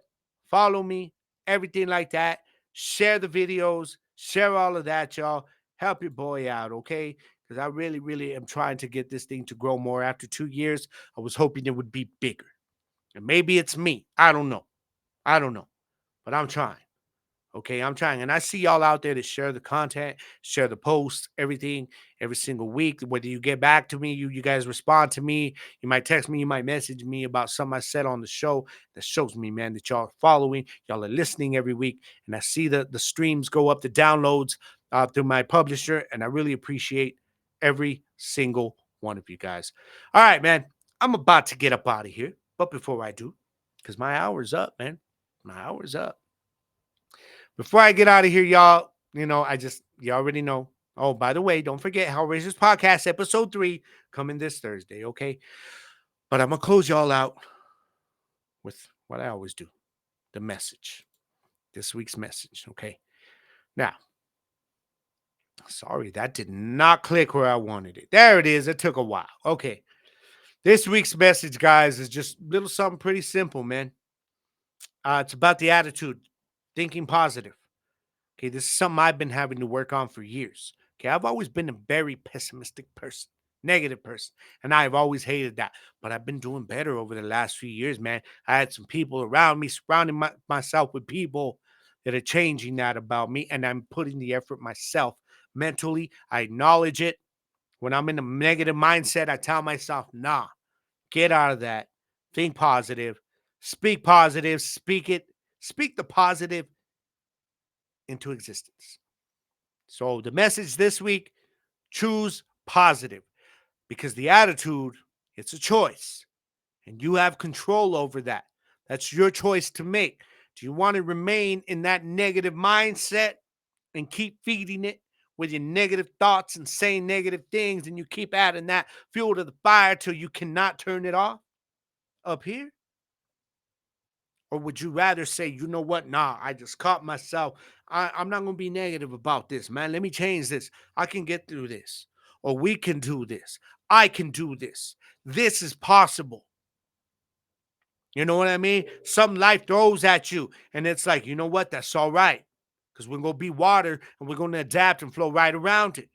follow me, everything like that. Share the videos, share all of that, y'all. Help your boy out, okay? Because I really, really am trying to get this thing to grow more. After 2 years, I was hoping it would be bigger. And maybe it's me. I don't know. but I'm trying. Okay, I'm trying. And I see y'all out there that share the content, share the posts, everything, every single week. Whether you get back to me, you guys respond to me. You might text me, you might message me about something I said on the show. That shows me, man, that y'all are following, y'all are listening every week. And I see the streams go up, the downloads through my publisher. And I really appreciate every single one of you guys. All right, man. I'm about to get up out of here. But before I do, because my hour's up, man. My hour's up. Before I get out of here, y'all, you already know. Oh, by the way, don't forget Hellraiser's Podcast, episode 3, coming this Thursday, okay? But I'm going to close y'all out with what I always do, the message. This week's message, okay? Now, sorry, that did not click where I wanted it. There it is. It took a while. Okay. This week's message, guys, is just a little something pretty simple, man. It's about the attitude. Thinking positive. Okay, this is something I've been having to work on for years. Okay, I've always been a very pessimistic person, negative person, and I've always hated that. But I've been doing better over the last few years, man. I had some people around me, surrounding myself with people that are changing that about me, and I'm putting the effort myself. Mentally, I acknowledge it. When I'm in a negative mindset, I tell myself, nah, get out of that. Think positive. Speak positive. Speak it. Speak the positive into existence. So the message this week, choose positive, because the attitude, it's a choice and you have control over that. That's your choice to make. Do you want to remain in that negative mindset and keep feeding it with your negative thoughts and saying negative things, and you keep adding that fuel to the fire till you cannot turn it off up here? Or would you rather say, you know what? Nah, I just caught myself. I'm not going to be negative about this, man. Let me change this. I can get through this. Or we can do this. I can do this. This is possible. You know what I mean? Some life throws at you, and it's like, you know what? That's all right. Because we're going to be water, and we're going to adapt and flow right around it.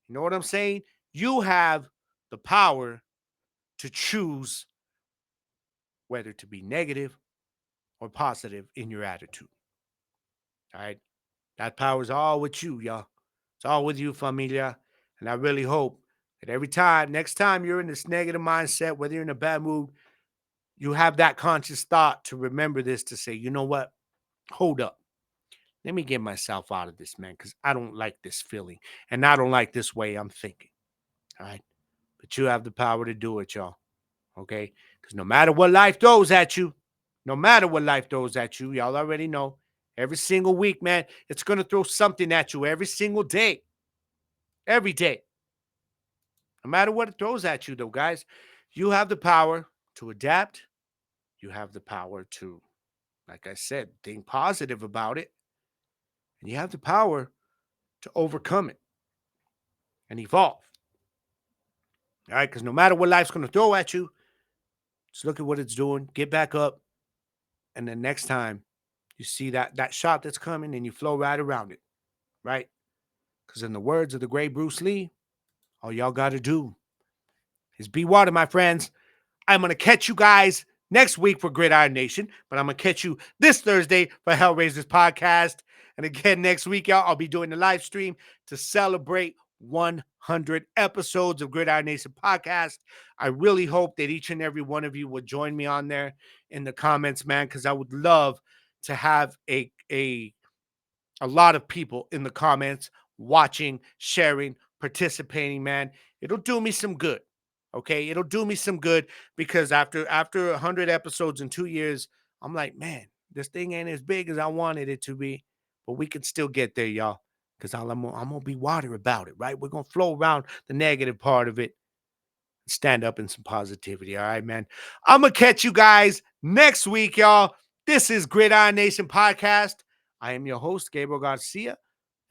You know what I'm saying? You have the power to choose whether to be negative or positive in your attitude. All right? That power is all with you, y'all. It's all with you, familia. And I really hope that next time you're in this negative mindset, whether you're in a bad mood, you have that conscious thought to remember this, to say, you know what? Hold up. Let me get myself out of this, man, because I don't like this feeling. And I don't like this way I'm thinking. All right? But you have the power to do it, y'all. Okay? Because no matter what life throws at you, y'all already know, every single week, man, it's going to throw something at you every single day. Every day. No matter what it throws at you, though, guys, you have the power to adapt. You have the power to, like I said, think positive about it. And you have the power to overcome it and evolve. All right? Because no matter what life's going to throw at you, just look at what it's doing. Get back up. And then next time you see that shot that's coming, and you flow right around it. Right? Because in the words of the great Bruce Lee, all y'all got to do is be water, my friends. I'm going to catch you guys next week for Gridiron Nation, but I'm going to catch you this Thursday for Hellraiser's Podcast. And again, next week, y'all, I'll be doing the live stream to celebrate 100 episodes of Gridiron Nation Podcast. I really hope that each and every one of you will join me on there in the comments, man, because I would love to have a lot of people in the comments watching, sharing, participating, man. It'll do me some good. Okay, it'll do me some good, because after 100 episodes in 2 years, I'm like, man, this thing ain't as big as I wanted it to be, but we can still get there, y'all, because I'm gonna be water about it, right? We're gonna flow around the negative part of it, stand up in some positivity. All right, man. I'm gonna catch you guys next week, y'all. This is Gridiron Nation Podcast. I am your host, Gabriel Garcia.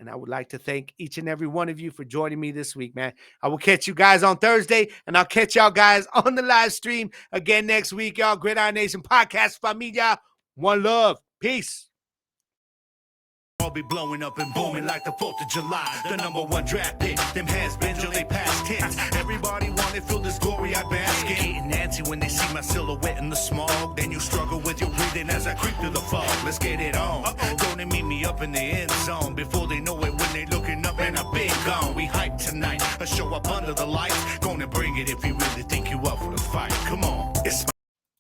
And I would like to thank each and every one of you for joining me this week, man. I will catch you guys on Thursday, and I'll catch y'all guys on the live stream again next week, y'all. Gridiron Nation Podcast, familia. One love. Peace. I'll be blowing up and booming like the 4th of July. The #1 draft pick. Them has-beens till they past tense. Everybody wanna feel this glory I bask in. Getting antsy when they see my silhouette in the smog. Then you struggle with your breathing breathing as I creep through the fog. Let's get it on. Gonna meet me up in the end zone. Before they know it, when they looking up and I've been gone. We hype tonight, I show up under the lights. Gonna bring it if you really think you up for the fight. Come on, it's